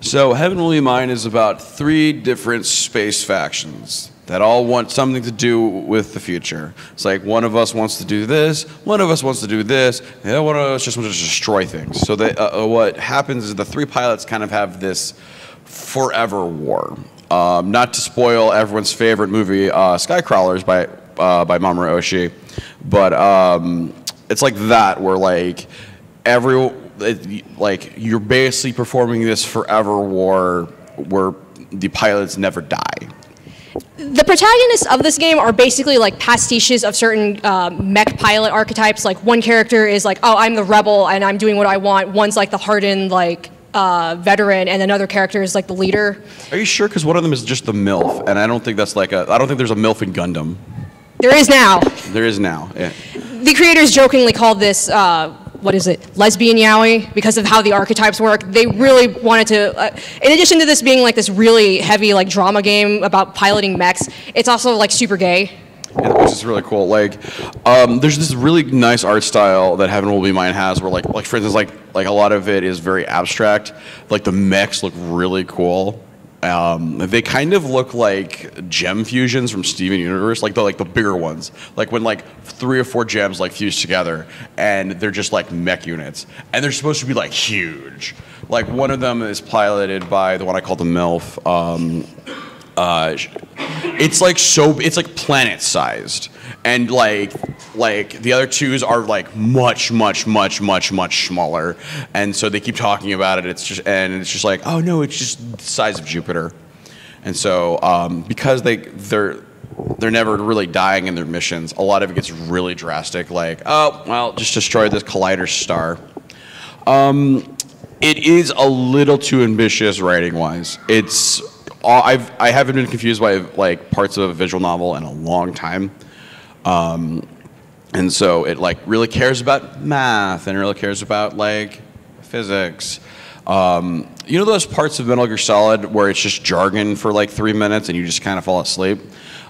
So Heaven Will Be Mine is about 3 different space factions that all want something to do with the future. It's like one of us wants to do this, one of us wants to do this, and one of us just wants to destroy things. So what happens is the 3 pilots kind of have this forever war. Not to spoil everyone's favorite movie, Skycrawlers by Mamoru Oshii, but it's like that where like you're basically performing this forever war where the pilots never die. The protagonists of this game are basically like pastiches of certain mech pilot archetypes. Like one character is like, oh, I'm the rebel and I'm doing what I want. One's like the hardened like veteran, and another character is like the leader. Are you sure? Because one of them is just the MILF, and I don't think that's like I don't think there's a MILF in Gundam. There is now. There is now. Yeah. The creators jokingly called this. What is it, lesbian yaoi, because of how the archetypes work. They really wanted to, in addition to this being like this really heavy like drama game about piloting mechs, it's also like super gay. Yeah, which is really cool. Like, there's this really nice art style that Heaven Will Be Mine has, where like for instance, like a lot of it is very abstract. Like the mechs look really cool. They kind of look like gem fusions from Steven Universe, like the bigger ones. Like when like 3 or 4 gems like fuse together, and they're just like mech units, and they're supposed to be like huge. Like one of them is piloted by the one I call the MILF. It's like planet sized, and like the other 2s are like much smaller, and so they keep talking about it. It's just like, oh no, it's just the size of Jupiter, and so because they're they're never really dying in their missions. A lot of it gets really drastic, like, oh, well, just destroy this collider star. It is a little too ambitious writing-wise. I haven't been confused by like parts of a visual novel in a long time. And so it like really cares about math and it really cares about like physics. You know those parts of Metal Gear Solid where it's just jargon for like 3 minutes and you just kind of fall asleep?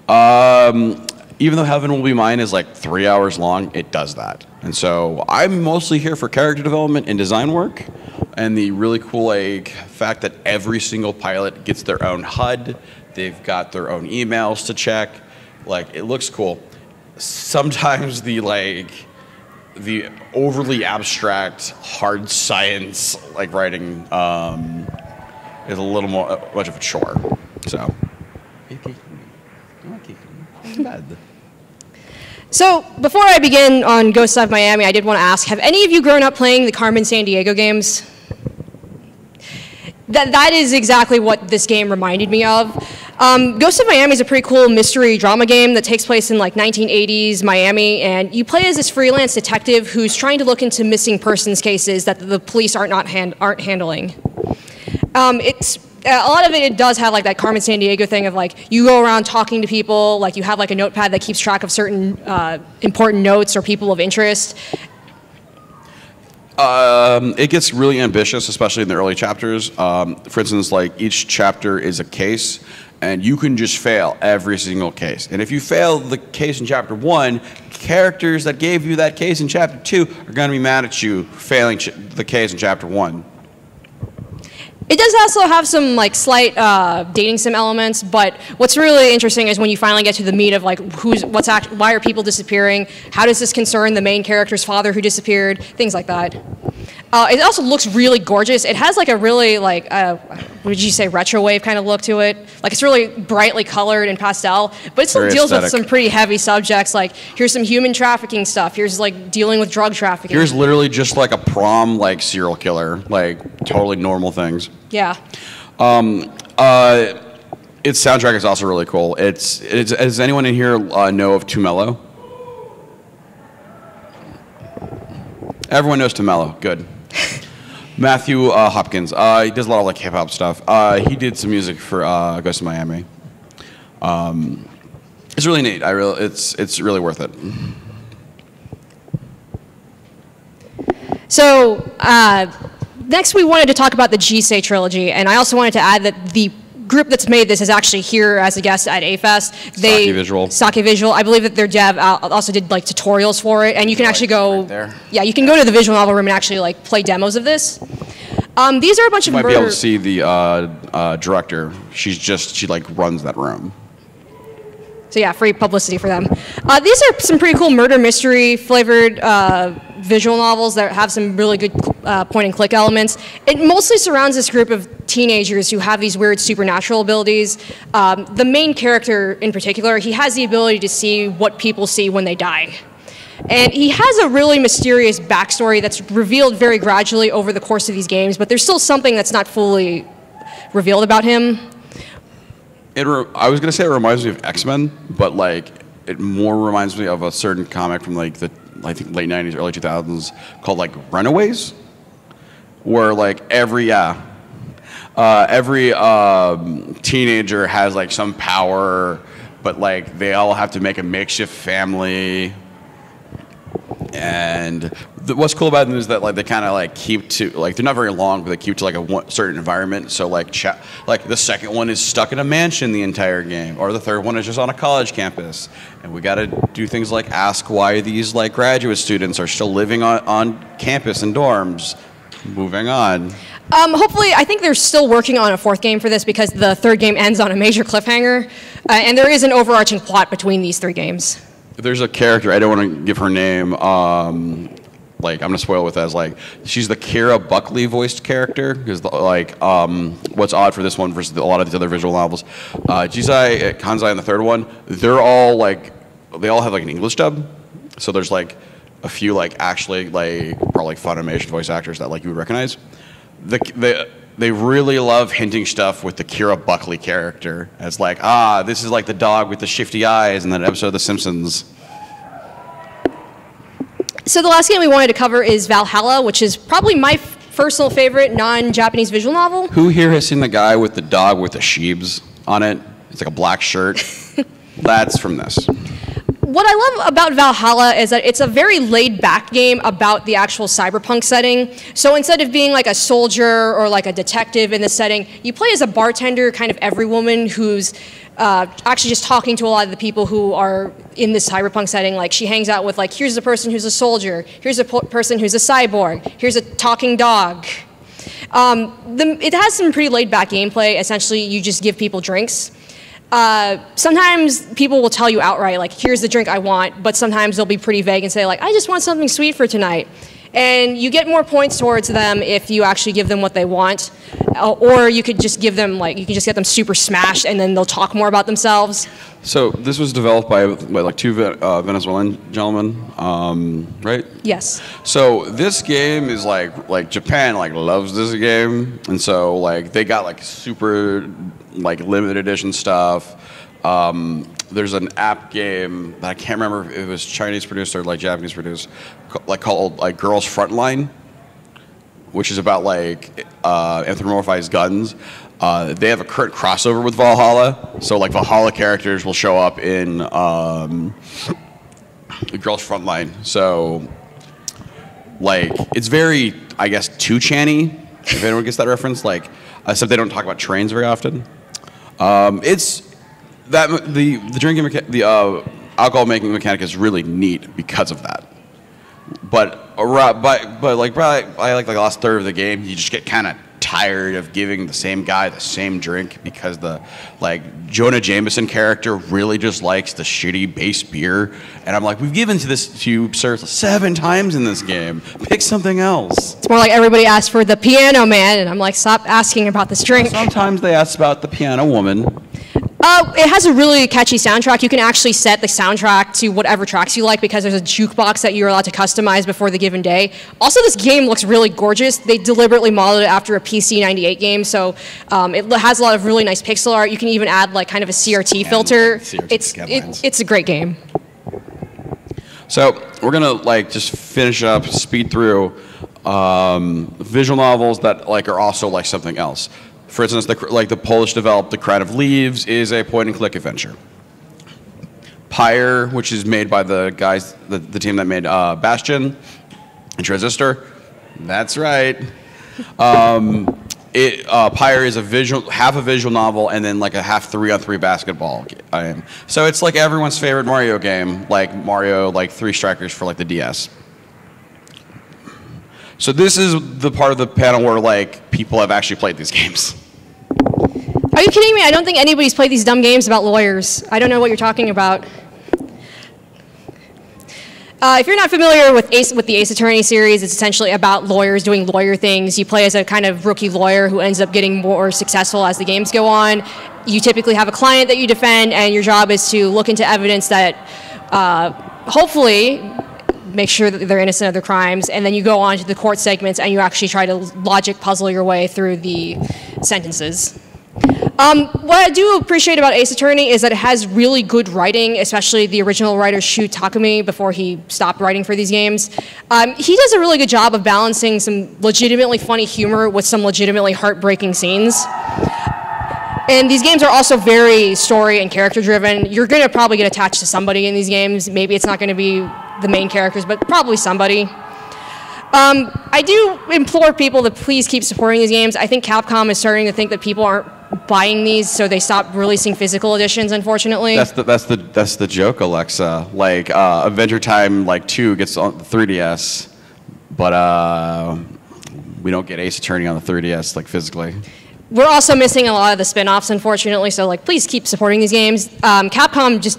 Even though Heaven Will Be Mine is like 3 hours long, it does that. And so I'm mostly here for character development and design work, and the really cool like fact that every single pilot gets their own HUD, they've got their own emails to check. Like, it looks cool. Sometimes the overly abstract hard science like writing is a little more much of a chore. So. So before I begin on Ghosts of Miami, I did want to ask: have any of you grown up playing the Carmen Sandiego games? That is exactly what this game reminded me of. Ghosts of Miami is a pretty cool mystery drama game that takes place in like 1980s Miami, and you play as this freelance detective who's trying to look into missing persons cases that the police aren't handling. A lot of it does have like that Carmen Sandiego thing of like you go around talking to people, like you have like a notepad that keeps track of certain important notes or people of interest. It gets really ambitious, especially in the early chapters. For instance, like each chapter is a case, and you can just fail every single case. And if you fail the case in chapter 1, characters that gave you that case in chapter 2 are going to be mad at you for failing the case in chapter 1. It does also have some like slight dating sim elements, but what's really interesting is when you finally get to the meat of like why are people disappearing? How does this concern the main character's father who disappeared? Things like that. It also looks really gorgeous. It has like a really like what would you say, retro wave kind of look to it. Like it's really brightly colored and pastel, but it still Very deals aesthetic. with some pretty heavy subjects. Like here's some human trafficking stuff. Here's like dealing with drug trafficking. Here's literally just like a prom like serial killer, like totally normal things. Yeah. Its soundtrack is also really cool. Does anyone in here know of Too Mellow? Everyone knows Too Mellow. Good. Matthew Hopkins. He does a lot of like hip hop stuff. He did some music for Ghosts of Miami. It's really neat. It's really worth it. So next we wanted to talk about the Jisei trilogy, and I also wanted to add that the group that's made this is actually here as a guest at AFest. Sake Visual. I believe that their dev also did like tutorials for it, and you can actually go. Right there. Yeah, you can go to the visual novel room and actually like play demos of this. These are a bunch of. You might be able to see the director. She like runs that room. So yeah, free publicity for them. These are some pretty cool murder mystery flavored visual novels that have some really good point and click elements. It mostly surrounds this group of teenagers who have these weird supernatural abilities. The main character in particular, he has the ability to see what people see when they die. And he has a really mysterious backstory that's revealed very gradually over the course of these games, but there's still something that's not fully revealed about him. I was gonna say it reminds me of X-Men, but like it more reminds me of a certain comic from like the I think late '90s, early 2000s called like Runaways, where like every teenager has like some power, but like they all have to make a makeshift family. And what's cool about them is that like they kind of like keep to like they're not very long, but they keep to like a certain environment. So like the second one is stuck in a mansion the entire game, or the third one is just on a college campus. And we got to do things like ask why these like graduate students are still living on campus in dorms. Moving on. Hopefully, I think they're still working on a fourth game for this because the third game ends on a major cliffhanger, and there is an overarching plot between these three games. There's a character, I don't want to give her name, like I'm gonna spoil it with as like she's the Kira Buckley voiced character because like what's odd for this one versus a lot of these other visual novels, Jisai, Kanzai, and the third one, they're all like they all have like an English dub, so there's like a few like actually like probably like Funimation voice actors that like you would recognize. they really love hinting stuff with the Kira Buckley character as like, this is like the dog with the shifty eyes in that episode of The Simpsons. So the last game we wanted to cover is Valhalla, which is probably my personal favorite non-Japanese visual novel. Who here has seen the guy with the dog with the sheebs on it? It's like a black shirt. That's from this. What I love about Valhalla is that it's a very laid-back game about the actual cyberpunk setting. So instead of being like a soldier or like a detective in the setting, you play as a bartender, kind of every woman who's actually just talking to a lot of the people who are in this cyberpunk setting. Like she hangs out with like, here's a person who's a soldier, here's a person who's a cyborg, here's a talking dog. It has some pretty laid-back gameplay. Essentially, you just give people drinks. Sometimes people will tell you outright, like, here's the drink I want, but sometimes they'll be pretty vague and say, like, I just want something sweet for tonight. And you get more points towards them if you actually give them what they want. Or you could just give them, like, you can just get them super smashed and then they'll talk more about themselves. So this was developed by like two Venezuelan gentlemen, right? Yes. So this game is like Japan like loves this game, and so like they got like super like limited edition stuff. There's an app game that I can't remember if it was Chinese produced or like Japanese produced, like called like Girls Frontline, which is about like anthropomorphized guns. They have a current crossover with Valhalla, so like Valhalla characters will show up in the Girls Frontline. So like it's very, I guess, 2chan-y, if anyone gets that reference. Like, except they don't talk about trains very often. It's that the drinking alcohol making mechanic is really neat because of that. But like probably by like the last third of the game, you just get kind of tired of giving the same guy the same drink because the like Jonah Jameson character really just likes the shitty base beer, and I'm like, we've given to you, sir, 7 times in this game. Pick something else. It's more like everybody asked for the piano man, and I'm like, stop asking about this drink. Sometimes they ask about the piano woman. It has a really catchy soundtrack. You can actually set the soundtrack to whatever tracks you like because there's a jukebox that you're allowed to customize before the given day. Also, this game looks really gorgeous. They deliberately modeled it after a PC 98 game, so it has a lot of really nice pixel art. You can even add like kind of a CRT filter. It's a great game. So we're gonna like just finish up, speed through visual novels that like are also like something else. For instance, the Polish developed The Crown of Leaves is a point-and-click adventure. Pyre, which is made by the guys, the team that made Bastion and Transistor. That's right. Pyre is half a visual novel and then like a half 3-on-3 basketball game. So it's like everyone's favorite Mario game, like Mario like 3 Strikers for like the DS. So this is the part of the panel where like people have actually played these games. Are you kidding me? I don't think anybody's played these dumb games about lawyers. I don't know what you're talking about. If you're not familiar with the Ace Attorney series, it's essentially about lawyers doing lawyer things. You play as a kind of rookie lawyer who ends up getting more successful as the games go on. You typically have a client that you defend, and your job is to look into evidence that hopefully make sure that they're innocent of their crimes, and then you go on to the court segments and you actually try to logic puzzle your way through the sentences. What I do appreciate about Ace Attorney is that it has really good writing, especially the original writer Shu Takumi before he stopped writing for these games. He does a really good job of balancing some legitimately funny humor with some legitimately heartbreaking scenes. And these games are also very story and character driven. You're going to probably get attached to somebody in these games. Maybe it's not going to be the main characters, but probably somebody. I do implore people to please keep supporting these games. I think Capcom is starting to think that people aren't buying these, so they stopped releasing physical editions, unfortunately. That's the joke, Alexa. Like Adventure Time 2 gets on the 3DS, but we don't get Ace Attorney on the 3DS physically. We're also missing a lot of the spin-offs, unfortunately, so please keep supporting these games. Capcom just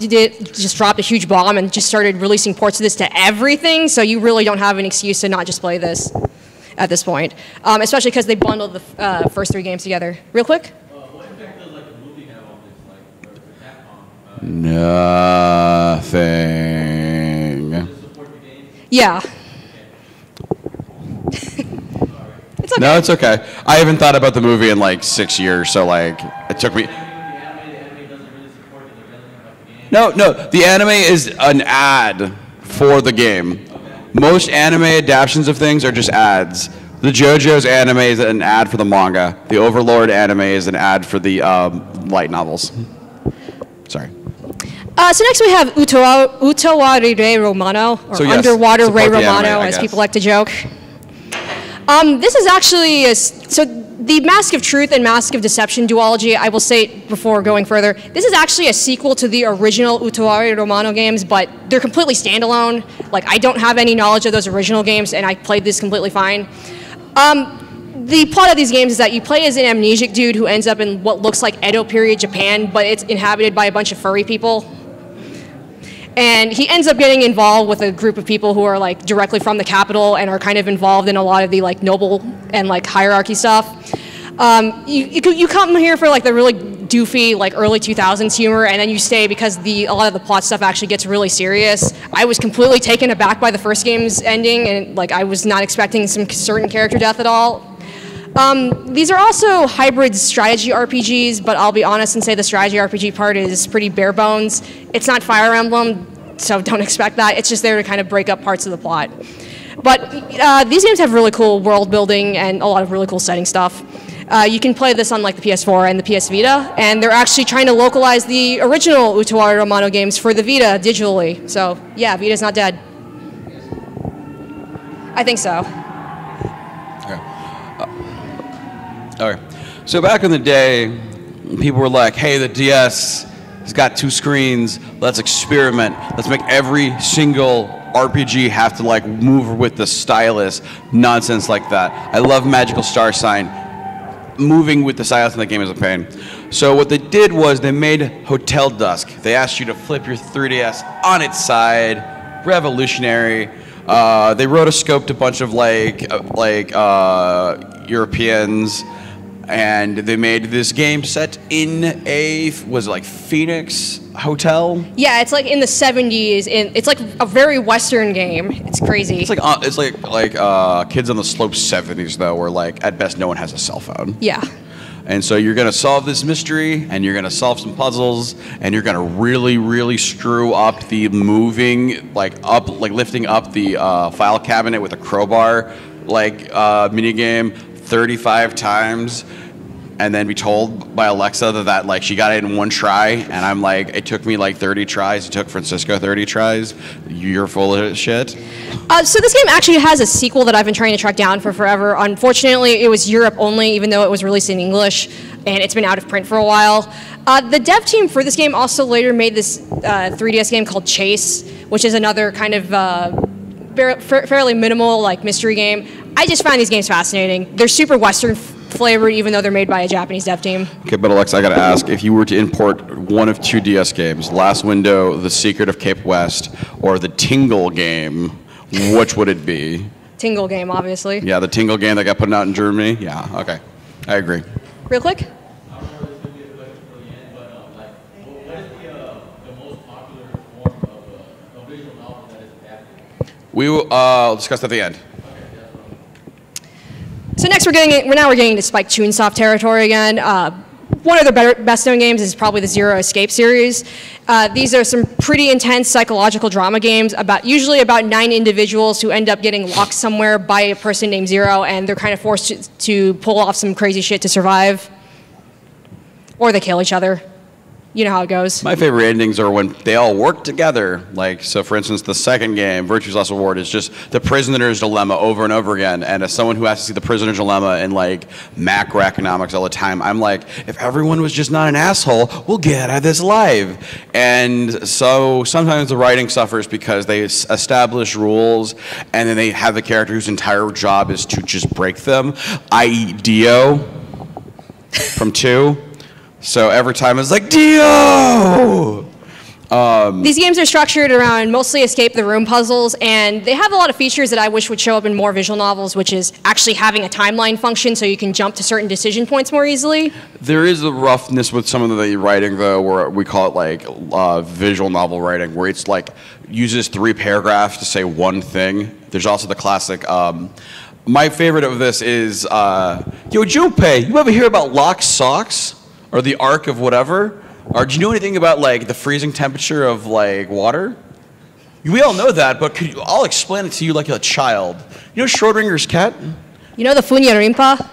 dropped a huge bomb and just started releasing ports of this to everything, so you really don't have an excuse to not just play this at this point, especially because they bundled the first 3 games together. Real quick? What impact does the movie have on this, for Capcom? Nothing. Does it support the game? Yeah. It's okay. No, it's okay. I haven't thought about the movie in like 6 years, so like it took me. No, the anime is an ad for the game. Most anime adaptations of things are just ads. The JoJo's anime is an ad for the manga. The Overlord anime is an ad for the light novels. Sorry. So next we have Utawari Re Romano, or So yes, Underwater Re support the anime, Romano, I as guess. people like to joke. This is actually, so the Mask of Truth and Mask of Deception duology, I will say before going further, this is actually a sequel to the original Utawari Romano games, but they're completely standalone. Like, I don't have any knowledge of those original games, and I played this completely fine. The plot of these games is that you play as an amnesic dude who ends up in what looks like Edo period Japan, but it's inhabited by a bunch of furry people. And he ends up getting involved with a group of people who are like directly from the capital and are kind of involved in a lot of the like noble and like hierarchy stuff. You come here for like the really doofy like early 2000s humor, and then you stay because a lot of the plot stuff actually gets really serious. I was completely taken aback by the first game's ending, and like I was not expecting some certain character death at all. These are also hybrid strategy RPGs, but I'll be honest and say the strategy RPG part is pretty bare bones. It's not Fire Emblem, so don't expect that. It's just there to kind of break up parts of the plot. But these games have really cool world building and a lot of really cool setting stuff. You can play this on like the PS4 and the PS Vita, and they're actually trying to localize the original Utawari Romano games for the Vita digitally. So yeah, Vita's not dead. I think so. Okay. So back in the day, people were like, hey, the DS has got 2 screens. Let's experiment. Let's make every single RPG have to like move with the stylus. Nonsense like that. I love Magical Star Sign. Moving with the stylus in the game is a pain. So what they did was they made Hotel Dusk. They asked you to flip your 3DS on its side. Revolutionary. They rotoscoped a bunch of Europeans. And they made this game set in was it like Phoenix Hotel? Yeah, it's like in the 70s. It's like a very Western game. It's crazy. It's like Kids on the Slope 70s though, where like at best no one has a cell phone. Yeah. And so you're gonna solve this mystery, and you're gonna solve some puzzles, and you're gonna really, really screw up the lifting up the file cabinet with a crowbar, mini game 35 times. And then be told by Alexa that like she got it in one try, and I'm like, it took me like 30 tries. It took Francisco 30 tries. You're full of shit. So this game actually has a sequel that I've been trying to track down for forever. Unfortunately, it was Europe only, even though it was released in English, and it's been out of print for a while. The dev team for this game also later made this 3DS game called Chase, which is another kind of fairly minimal like mystery game. I just find these games fascinating. They're super Western flavored, even though they're made by a Japanese dev team. Okay, but Alexa, I gotta ask, if you were to import one of 2 DS games, Last Window, The Secret of Cape West, or the Tingle game, which would it be? Tingle game, obviously. Yeah, the Tingle game that got put out in Germany? Yeah, okay. I agree. Real quick. I don't know if this could be a question for the end, but what is the most popular form of a visual novel that is adapted? We will discuss that at the end. So next we're getting to Spike Chunsoft territory again. One of their best known games is probably the Zero Escape series. These are some pretty intense psychological drama games usually about 9 individuals who end up getting locked somewhere by a person named Zero, and they're kind of forced to pull off some crazy shit to survive. Or they kill each other. You know how it goes. My favorite endings are when they all work together. Like, so for instance, the second game, Virtue's Last Reward, is just the prisoner's dilemma over and over again. And as someone who has to see the prisoner's dilemma in like macroeconomics all the time, I'm like, if everyone was just not an asshole, we'll get out of this alive. And so sometimes the writing suffers because they establish rules and then they have the character whose entire job is to just break them. I.e. Dio from 2. So every time it's like, Dio! These games are structured around mostly escape the room puzzles, and they have a lot of features that I wish would show up in more visual novels, which is actually having a timeline function so you can jump to certain decision points more easily. There is a roughness with some of the writing, though, where we call it like visual novel writing, where it's like uses 3 paragraphs to say one thing. There's also the classic My favorite of this is, yo, Junpei, you ever hear about lock socks? Or the arc of whatever? Or do you know anything about, like, the freezing temperature of, like, water? We all know that, but I'll explain it to you like a child. You know Schrodinger's cat? You know the Funya Rimpa?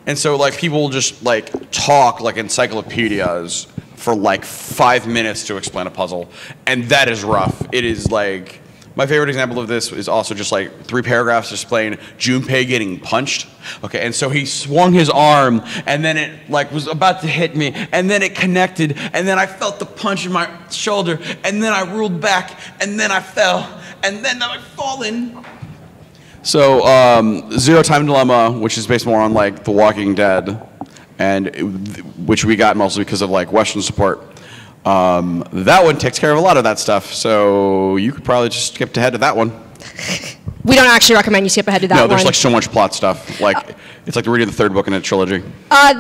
And so, like, people just, like, talk like encyclopedias for, like, 5 minutes to explain a puzzle. And that is rough. It is, like... My favorite example of this is also just, like, 3 paragraphs explaining Junpei getting punched. Okay, and so he swung his arm, and then it, like, was about to hit me, and then it connected, and then I felt the punch in my shoulder, and then I rolled back, and then I fell, and then I've fallen. So, Zero Time Dilemma, which is based more on, like, The Walking Dead, and which we got mostly because of, like, Western support. That one takes care of a lot of that stuff, so you could probably just skip ahead to that one. We don't actually recommend you skip ahead to that one. No, there's like so much plot stuff. Like it's like reading the 3rd book in a trilogy.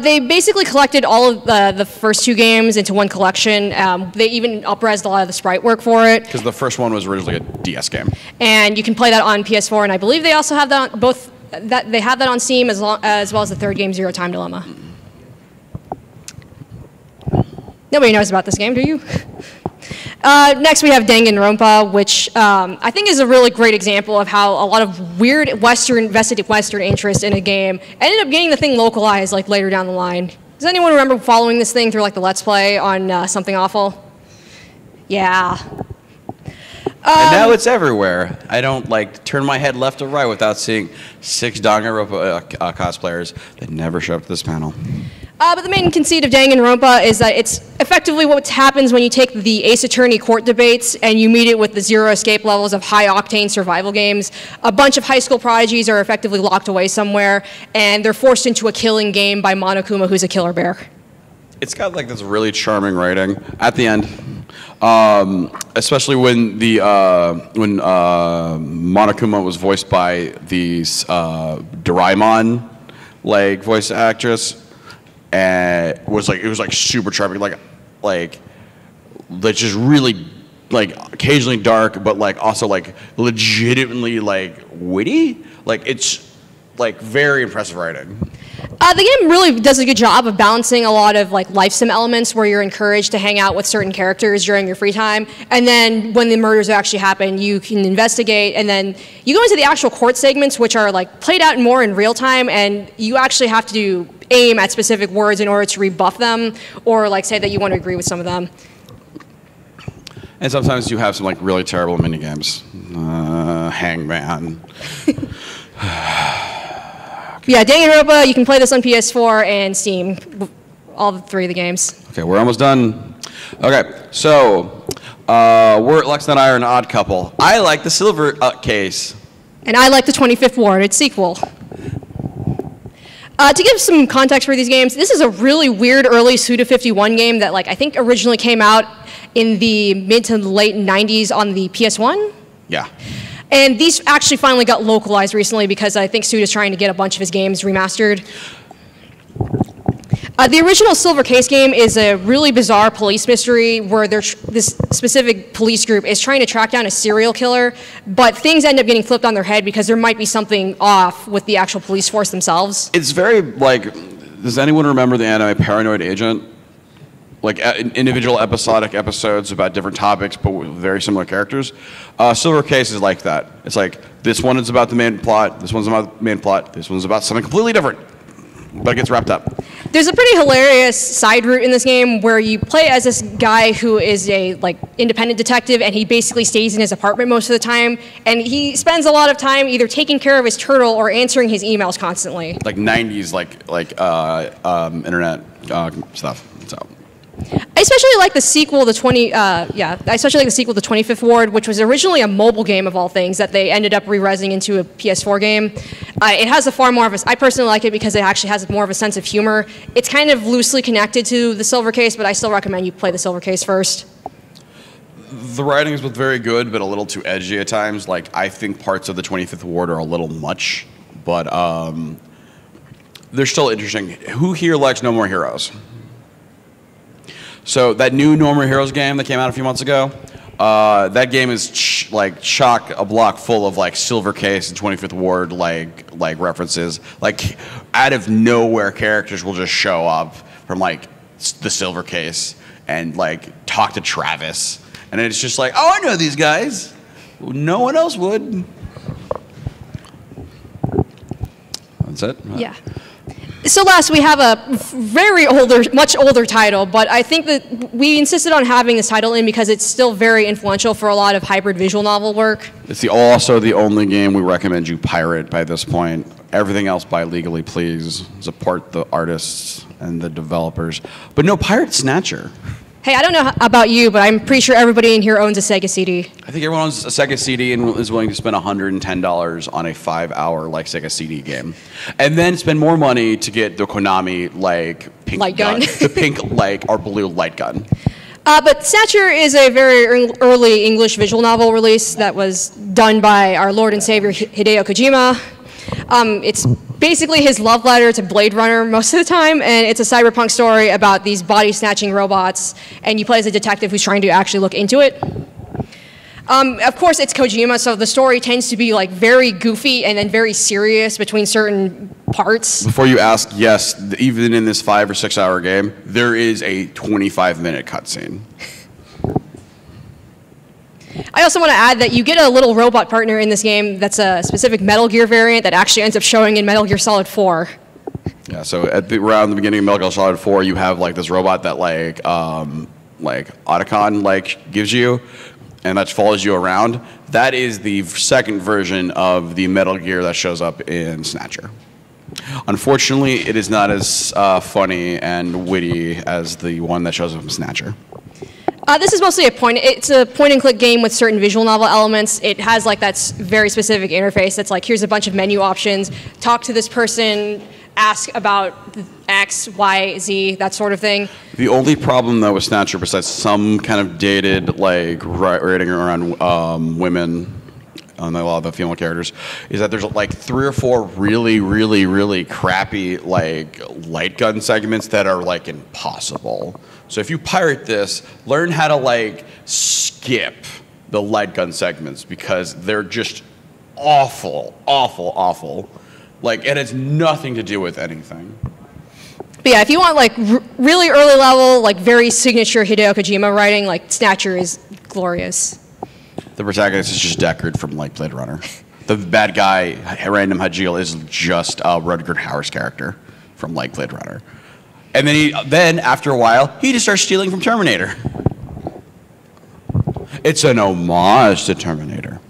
They basically collected all of the first 2 games into one collection. They even up-resed a lot of the sprite work for it. Because the first one was originally a DS game. And you can play that on PS4, and I believe they also have that on both. That they have that on Steam as well as the 3rd game, Zero Time Dilemma. Nobody knows about this game, do you? Next, we have Danganronpa, which I think is a really great example of how a lot of weird vested Western interest in a game ended up getting the thing localized like later down the line. Does anyone remember following this thing through like the Let's Play on Something Awful? Yeah. And now it's everywhere. I don't like turn my head left or right without seeing 6 Danganronpa cosplayers that never show up to this panel. But the main conceit of Danganronpa is that it's effectively what happens when you take the Ace Attorney court debates and you meet it with the zero escape levels of high-octane survival games. A bunch of high school prodigies are effectively locked away somewhere, and they're forced into a killing game by Monokuma, who's a killer bear. It's got like this really charming writing at the end, especially when the Monokuma was voiced by the Doraemon like voice actress. And it was like super charming, like just really like occasionally dark, but like also like legitimately like witty. Like it's like very impressive writing. The game really does a good job of balancing a lot of like life sim elements where you're encouraged to hang out with certain characters during your free time, and then when the murders actually happen, you can investigate, and then you go into the actual court segments, which are like played out more in real time, and you actually have to aim at specific words in order to rebuff them, or like say that you want to agree with some of them. And sometimes you have some like really terrible mini games. Hangman. Yeah, Danganronpa, you can play this on PS4 and Steam, all 3 of the games. Okay, we're almost done. Okay, so Lex and I are an odd couple. I like the silver case. And I like the 25th Ward, its sequel. To give some context for these games, this is a really weird early Suda51 game that like I think originally came out in the mid to late 90s on the PS1. Yeah. And these actually finally got localized recently because I think Suda's trying to get a bunch of his games remastered. The original Silver Case game is a really bizarre police mystery where this specific police group is trying to track down a serial killer, but things end up getting flipped on their head because there might be something off with the actual police force themselves. It's very, like, does anyone remember the anime Paranoid Agent? Like individual episodic episodes about different topics, but with very similar characters. Silver Case is like that. It's like, this one is about the main plot, this one's about the main plot, this one's about something completely different, but it gets wrapped up. There's a pretty hilarious side route in this game where you play as this guy who is a like independent detective, and he basically stays in his apartment most of the time, and he spends a lot of time either taking care of his turtle or answering his emails constantly. Like 90s, internet stuff. So. I especially like the sequel, I especially like the sequel to 25th Ward, which was originally a mobile game of all things that they ended up re-resing into a PS4 game. It has a far more of a, I personally like it because it actually has more of a sense of humor. It's kind of loosely connected to the Silver Case, but I still recommend you play the Silver Case first. The writing is both very good, but a little too edgy at times. Like, I think parts of the 25th Ward are a little much, but they're still interesting. Who here likes No More Heroes? So that new No More Heroes game that came out a few months ago, That game is like chock a block full of like Silver Case and 25th Ward like references. Like out of nowhere, characters will just show up from like the Silver Case and like talk to Travis, and it's just like, oh, I know these guys. No one else would. That's it? Yeah. So last, we have a much older title, but I think that we insisted on having this title in because it's still very influential for a lot of hybrid visual novel work. It's also the only game we recommend you pirate by this point. Everything else buy legally, please. Support the artists and the developers. But no, pirate Snatcher. Hey, I don't know about you, but I'm pretty sure everybody in here owns a Sega CD. I think everyone owns a Sega CD and is willing to spend $110 on a 5-hour like Sega CD game, and then spend more money to get the Konami like pink light gun, the pink like or blue light gun. But Snatcher is a very early English visual novel release that was done by our Lord and Savior Hideo Kojima. It's basically his love letter to Blade Runner most of the time, and it's a cyberpunk story about these body-snatching robots, and you play as a detective who's trying to actually look into it. Of course, it's Kojima, so the story tends to be like very goofy and then very serious between certain parts. Before you ask, yes, even in this 5 or 6 hour game, there is a 25-minute cutscene. I also want to add that you get a little robot partner in this game that's a specific Metal Gear variant that actually ends up showing in Metal Gear Solid 4. Yeah, so around the beginning of Metal Gear Solid 4, you have like this robot that like Otacon like gives you, and that follows you around. That is the second version of the Metal Gear that shows up in Snatcher. Unfortunately, it is not as funny and witty as the one that shows up in Snatcher. This is mostly it's a point-and-click game with certain visual novel elements. It has like that very specific interface that's like, here's a bunch of menu options, talk to this person, ask about X, Y, Z, that sort of thing. The only problem though with Snatcher, besides some kind of dated like writing around women, on a lot of the female characters, is that there's like 3 or 4 really crappy like light gun segments that are like impossible. So if you pirate this, learn how to like skip the light gun segments because they're just awful. Like it has nothing to do with anything. But yeah, if you want like really early level, like very signature Hideo Kojima writing, like Snatcher is glorious. The protagonist is just Deckard from like Blade Runner. The bad guy, Random Hajil, is just Rutger Hauer's character from like Blade Runner. And then after a while, he just starts stealing from Terminator. It's an homage to Terminator.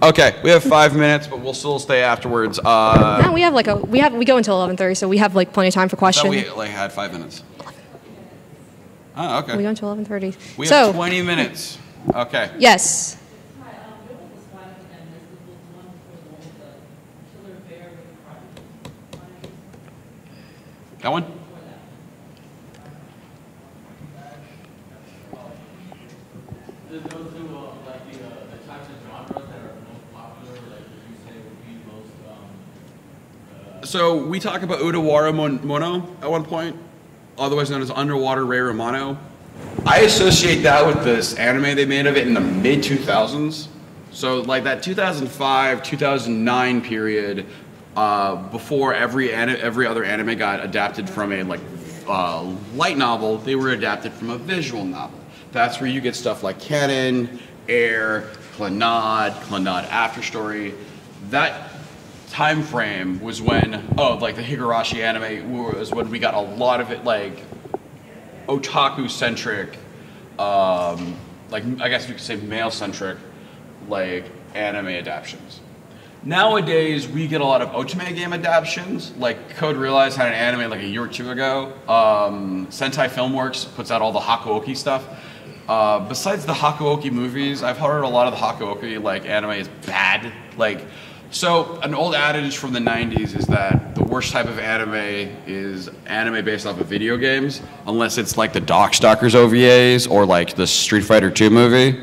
Okay, we have 5 minutes, but we'll still stay afterwards. No, we go until 11:30, so we have like plenty of time for questions. We like had 5 minutes. Oh, okay. We go until 11:30. We have 20 minutes. Okay. Yes. That one? Those two, like the types of genres that are most popular, like would you say would be most? So we talk about Udawara Mono at one point, otherwise known as Underwater Ray Romano. I associate that with this anime they made of it in the mid-2000s. So like that 2005, 2009 period, before every other anime got adapted from a light novel, they were adapted from a visual novel. That's where you get stuff like Canon, Air, Clannad Afterstory. That time frame was when, like the Higurashi anime was when we got a lot of it like otaku-centric, like I guess you could say male-centric, like anime adaptations. Nowadays, we get a lot of otome game adaptations. Like Code Realize had an anime like a year or 2 ago. Sentai Filmworks puts out all the Hakuoki stuff. Besides the Hakuoki movies, I've heard a lot of the Hakuoki like anime is bad. Like, so an old adage from the 90s is that the worst type of anime is anime based off of video games, unless it's like the Darkstalkers OVAs or like the Street Fighter 2 movie.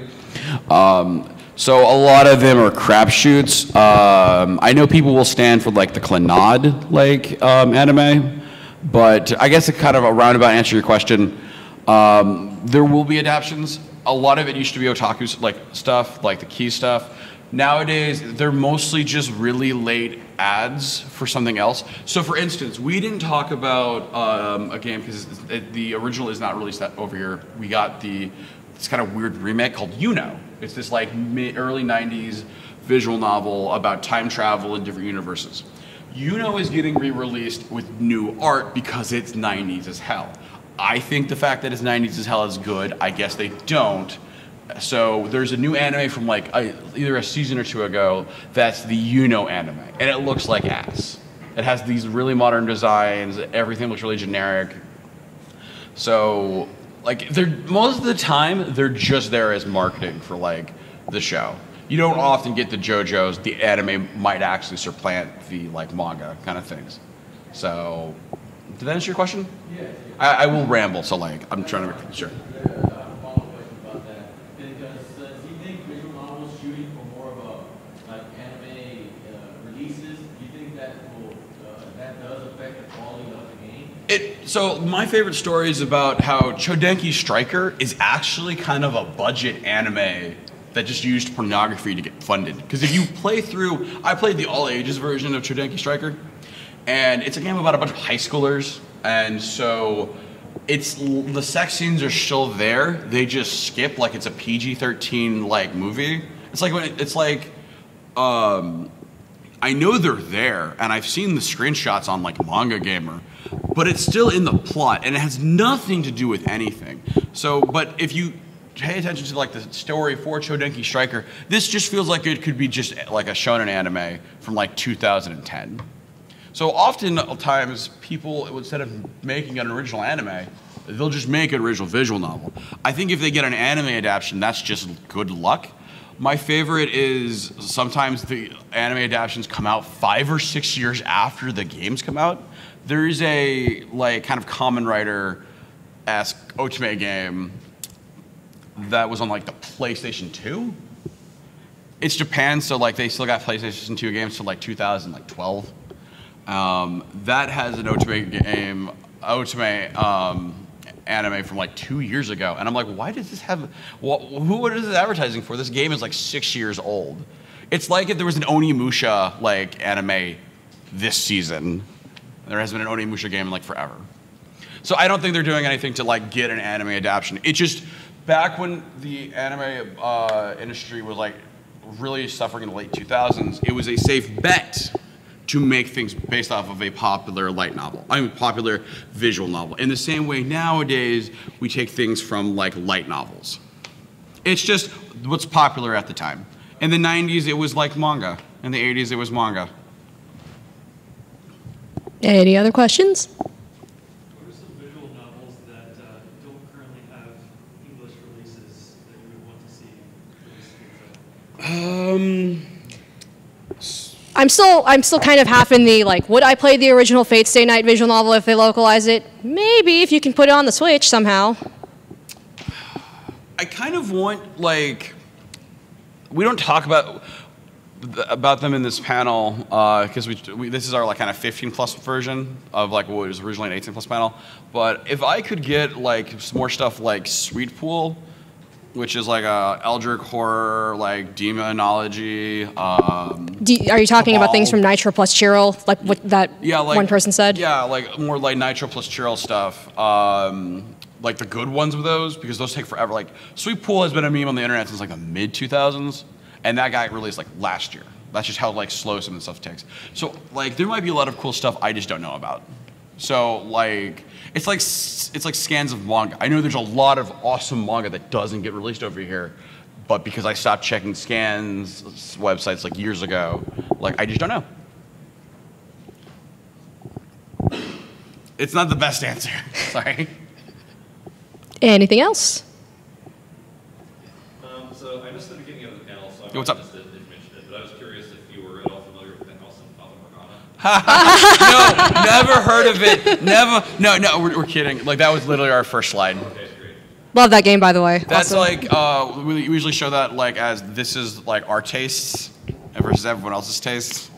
So a lot of them are crapshoots. I know people will stand for like the Clannad like anime, but I guess it kind of a roundabout answer to your question. There will be adaptations. a lot of it used to be otaku like stuff, like the key stuff. Nowadays, they're mostly just really late ads for something else. So for instance, we didn't talk about a game because the original is not released over here. We got this kind of weird remake called It's this like early 90s visual novel about time travel in different universes. Is getting re-released with new art because it's 90s as hell. I think the fact that it's 90s as hell is good. I guess they don't. So there's a new anime from like either a season or two ago that's the anime, and it looks like ass. It has these really modern designs. Everything looks really generic. So like most of the time they're just there as marketing for like the show. You don't often get the JoJo's. The anime might actually supplant the like manga kind of things. So did that answer your question? Yeah. I will ramble. So like I'm trying to make sure. So my favorite story is about how Chodenki Striker is actually kind of a budget anime that just used pornography to get funded. Because if you play through, I played the all ages version of Chodenki Striker, and it's a game about a bunch of high schoolers, and so the sex scenes are still there. They just skip like it's a PG-13 like movie. It's like I know they're there, and I've seen the screenshots on like Manga Gamer, but it's still in the plot, and it has nothing to do with anything. So, but if you pay attention to like the story for Chodenki Striker, this just feels like it could be just like a shonen anime from like 2010. So oftentimes people, instead of making an original anime, they'll just make an original visual novel. I think if they get an anime adaptation, that's just good luck. My favorite is sometimes the anime adaptations come out 5 or 6 years after the games come out. There is a like kind of Kamen Rider-esque otome game that was on like the PlayStation 2. It's Japan, so like they still got PlayStation 2 games till like 2012. That has an otome anime from like 2 years ago, and I'm like, why does this have? What is this advertising for? This game is like 6 years old. It's like if there was an Onimusha like anime this season. There hasn't been an Onimusha game in like forever. So I don't think they're doing anything to like get an anime adaptation. It just back when the anime industry was like really suffering in the late 2000s, it was a safe bet to make things based off of a popular popular visual novel. In the same way nowadays, we take things from like light novels. It's just what's popular at the time. In the 90s, it was like manga. In the 80s, it was manga. Any other questions? What are some visual novels that don't currently have English releases that you would want to see? I'm still kind of half in the like, would I play the original Fate Stay Night visual novel if they localize it? Maybe if you can put it on the Switch somehow. I kind of want like, we don't talk about them in this panel because this is our like kind of 15+ version of like what was originally an 18+ panel. But if I could get like some more stuff like Sweet Pool, which is like a Eldritch horror, like demonology. Are you talking about things from Nitro plus Chiral, like what that one person said? Yeah, like more like Nitro plus Chiral stuff. Like the good ones of those, because those take forever. Like Sweet Pool has been a meme on the internet since like the mid 2000s, and that guy released like last year. That's just how like slow some of the stuff takes. So like there might be a lot of cool stuff I just don't know about. So like it's like scans of manga. I know there's a lot of awesome manga that doesn't get released over here, but because I stopped checking scans websites like years ago, like I just don't know. It's not the best answer. Sorry. Anything else? So I missed the beginning of the panel, so I what's up? missed it if you mentioned it, but I was curious if you were at all familiar with the house of Morgana. No, never heard of it. Never. No, we're kidding. Like that was literally our first slide. Okay, great. Love that game, by the way. That's awesome. like we usually show that like as this is like our tastes versus everyone else's tastes.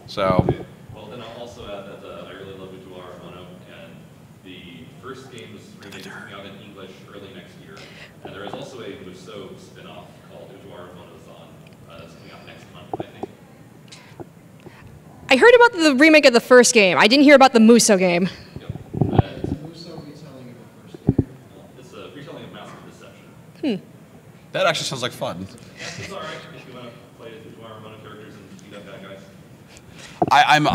So. Okay. Well, then I'll also add that I really love Utuar Mono, and the first game is coming out in English early next year, and there is also a Muso spin-off called Utuar Mono-san. That's coming out next month, I think. I heard about the remake of the first game. I didn't hear about the Muso game. Yep. It's a Muso retelling of the first game. It's a retelling of Mask of Deception. That actually sounds like fun. It's all right if you want to play Utuar Mono characters and beat up bad guys. I'm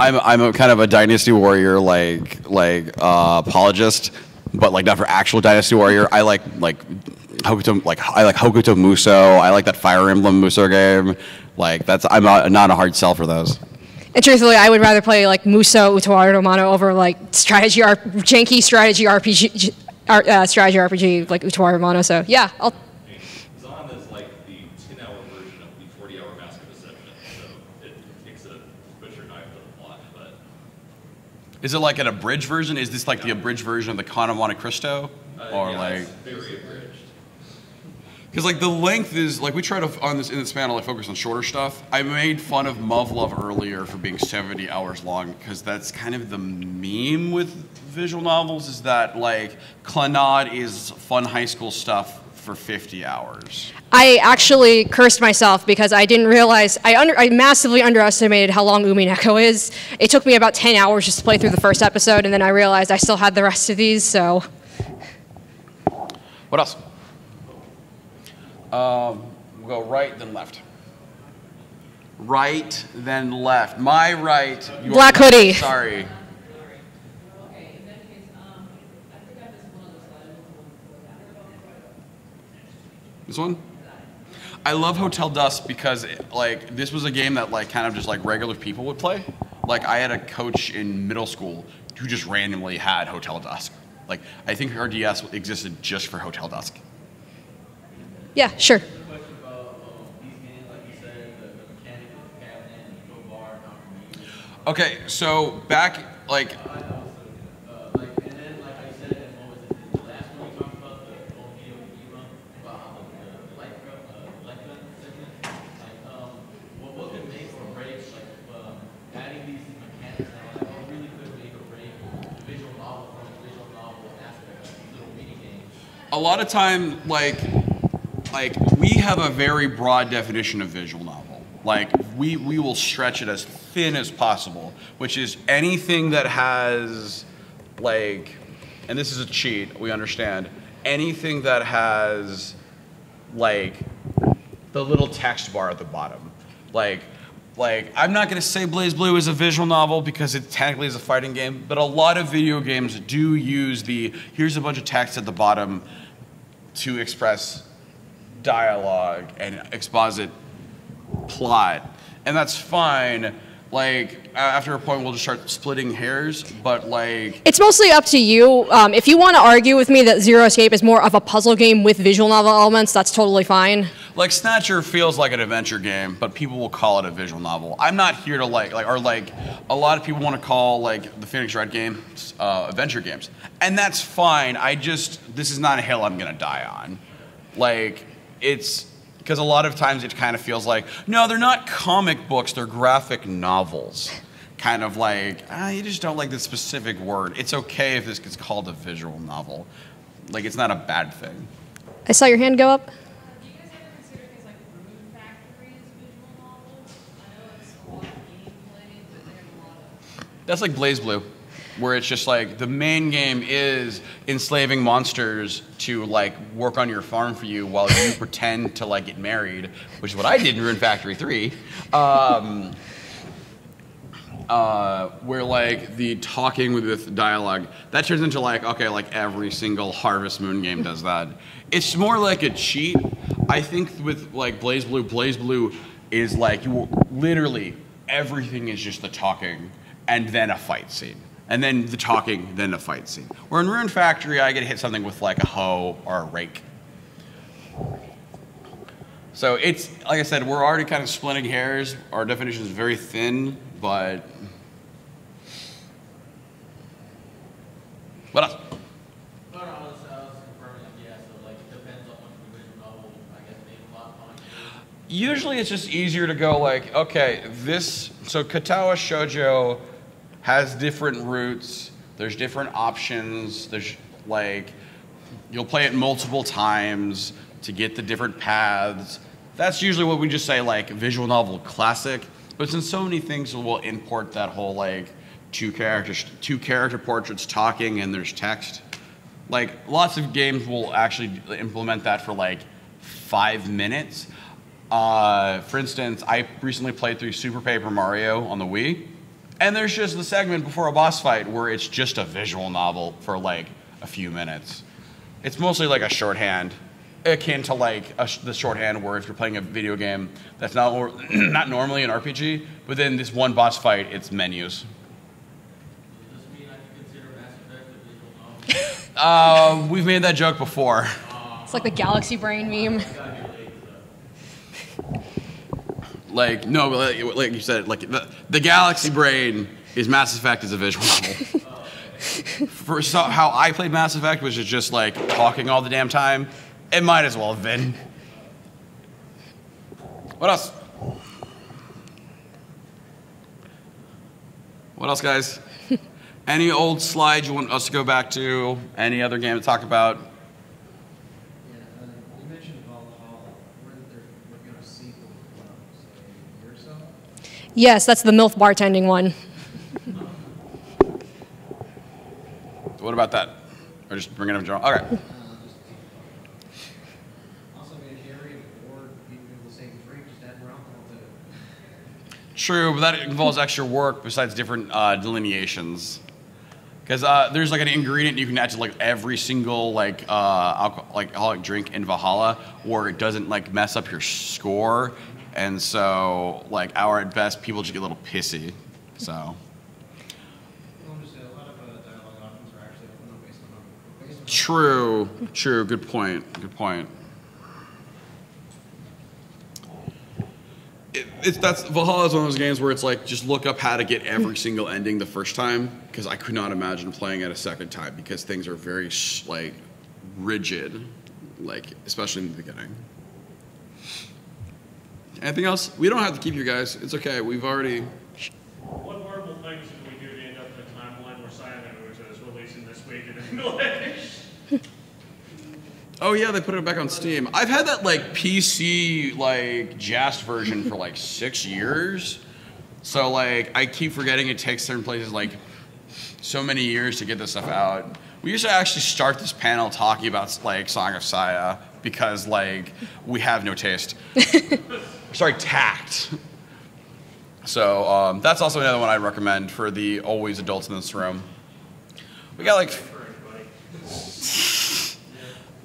a kind of a Dynasty Warrior apologist, but like not for actual Dynasty Warrior. I like Hokuto Hokuto Muso. I like that Fire Emblem Muso game. Like I'm not a hard sell for those. And truthfully, I would rather play like Muso Utuari Mono over like janky strategy RPG like Utuari Mono. So yeah, I'll. Zon is like the 10-hour version of the 40-hour Mask of Deception, so it takes a butcher knife to the plot. But Is it like an abridged version? Is this like the abridged version of the Con of Monte Cristo, or yeah, like? it's very abridged. Because like the length is like we try to in this panel like focus on shorter stuff. I made fun of Muv-Luv earlier for being 70 hours long because that's kind of the meme with visual novels is that like Clannad is fun high school stuff for 50 hours. I actually cursed myself because I didn't realize I massively underestimated how long Umineko is. It took me about 10 hours just to play through the first episode, and then I realized I still had the rest of these. So. What else? We'll go right, then left. Right, then left. My right. Your Black left. hoodie. Sorry. This one? I love Hotel Dusk because like this was a game that like kind of just like regular people would play. Like I had a coach in middle school who just randomly had Hotel Dusk. Like I think RDS existed just for Hotel Dusk. Yeah, sure. Question about these games, like you said, the mechanic of the cabinet and the bar, how can you use it? Okay, so back like And then, like I said, and what was it, the last one we talked about, the old video with Eva, about how the light gun segment, like, what could make or break, like, adding these mechanics now, like, what really could make or break the visual novel from the visual novel aspect, like these little mini games? a lot of time like we have a very broad definition of visual novel. Like we will stretch it as thin as possible, which is anything that has like, and this is a cheat, we understand, anything that has like the little text bar at the bottom. Like I'm not gonna say Blaze Blue is a visual novel because it technically is a fighting game, but a lot of video games do use here's a bunch of text at the bottom to express dialogue and exposit plot, and that's fine. Like after a point we'll just start splitting hairs, but like It's mostly up to you. If you want to argue with me that Zero Escape is more of a puzzle game with visual novel elements, that's totally fine. like Snatcher feels like an adventure game, but people will call it a visual novel. I'm not here to like a lot of people want to call like the Phoenix Wright games adventure games, and that's fine. This is not a hill I'm gonna die on. Like it's because a lot of times it kind of feels like, no, they're not comic books, they're graphic novels. Kind of like, you just don't like the specific word. It's okay if this gets called a visual novel. Like, it's not a bad thing. I saw your hand go up. Do you guys ever consider things like Rune Factory as visual novels? I know it's a lot of gameplay, but there's a lot of... That's like Blaze Blue, where it's just like the main game is enslaving monsters to like work on your farm for you while you pretend to like get married, which is what I did in Rune Factory 3. Where like the talking with dialogue, that turns into like, okay, like every single Harvest Moon game does that. It's more like a cheat. I think with like Blaze Blue is like literally everything is just the talking and then a fight scene. And then the talking, then a fight scene. Where in Rune Factory, I get to hit something with like a hoe or a rake. So it's, like I said, we're already kind of splitting hairs. Our definition is very thin, but... What else? No, I was confirming, yeah, so like it depends on what the visual novel, I guess, maybe plot point. Usually it's just easier to go like, okay, so Katawa Shoujo has different routes, there's different options, there's like, you'll play it multiple times, to get the different paths. That's usually what we just say, like, visual novel classic. But since so many things will import that whole, like, two character portraits talking and there's text, like, lots of games will actually implement that for, like, 5 minutes. For instance, I recently played through Super Paper Mario on the Wii, and there's just the segment before a boss fight where it's just a visual novel for, like, a few minutes. It's mostly like a shorthand, akin to like the shorthand where if you're playing a video game that's not normally an RPG, but then this one boss fight, it's menus. Does this mean I can consider Mass Effect a visual novel? We've made that joke before. It's like the Galaxy Brain meme. Like, no, but like you said, like the Galaxy Brain is Mass Effect is a visual novel. How I played Mass Effect was just like talking all the damn time. It might as well have been. What else? What else, guys? Any old slides you want us to go back to? Any other game to talk about? Yeah, you mentioned Valhalla. Weren't there working on a sequel say a year or so? Yes, that's the MILF bartending one. What about that? Or just bring it up in general? Okay. Also, I mean, if you ever get bored, people do the same drink, just add more alcohol to it. True, but that involves extra work besides different delineations. Because there's like an ingredient you can add to like every single like alcoholic drink in Valhalla, where it doesn't like mess up your score, and so like at best people just get a little pissy. So. Well, just a lot of dialogue options are actually open up based on True. Good point. That's Valhalla is one of those games where it's like just look up how to get every single ending the first time, because I could not imagine playing it a second time because things are very like rigid, like especially in the beginning. Anything else? We don't have to keep you guys. It's okay. We've already. What horrible things did we do to end up in a timeline where Silent is releasing this week in English? Oh yeah, they put it back on Steam. I've had that like PC like JAST version for like 6 years. So like I keep forgetting it takes certain places like so many years to get this stuff out. We used to actually start this panel talking about like Song of Saya because like we have no taste. Sorry, tact. So that's also another one I recommend for the always adults in this room. We got like.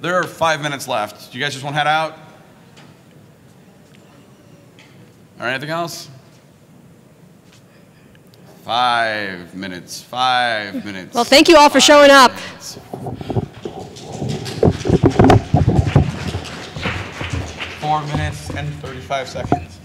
There are 5 minutes left. Do you guys just want to head out? Or anything else? 5 minutes. 5 minutes. Well, thank you all for showing up. 4 minutes and 35 seconds.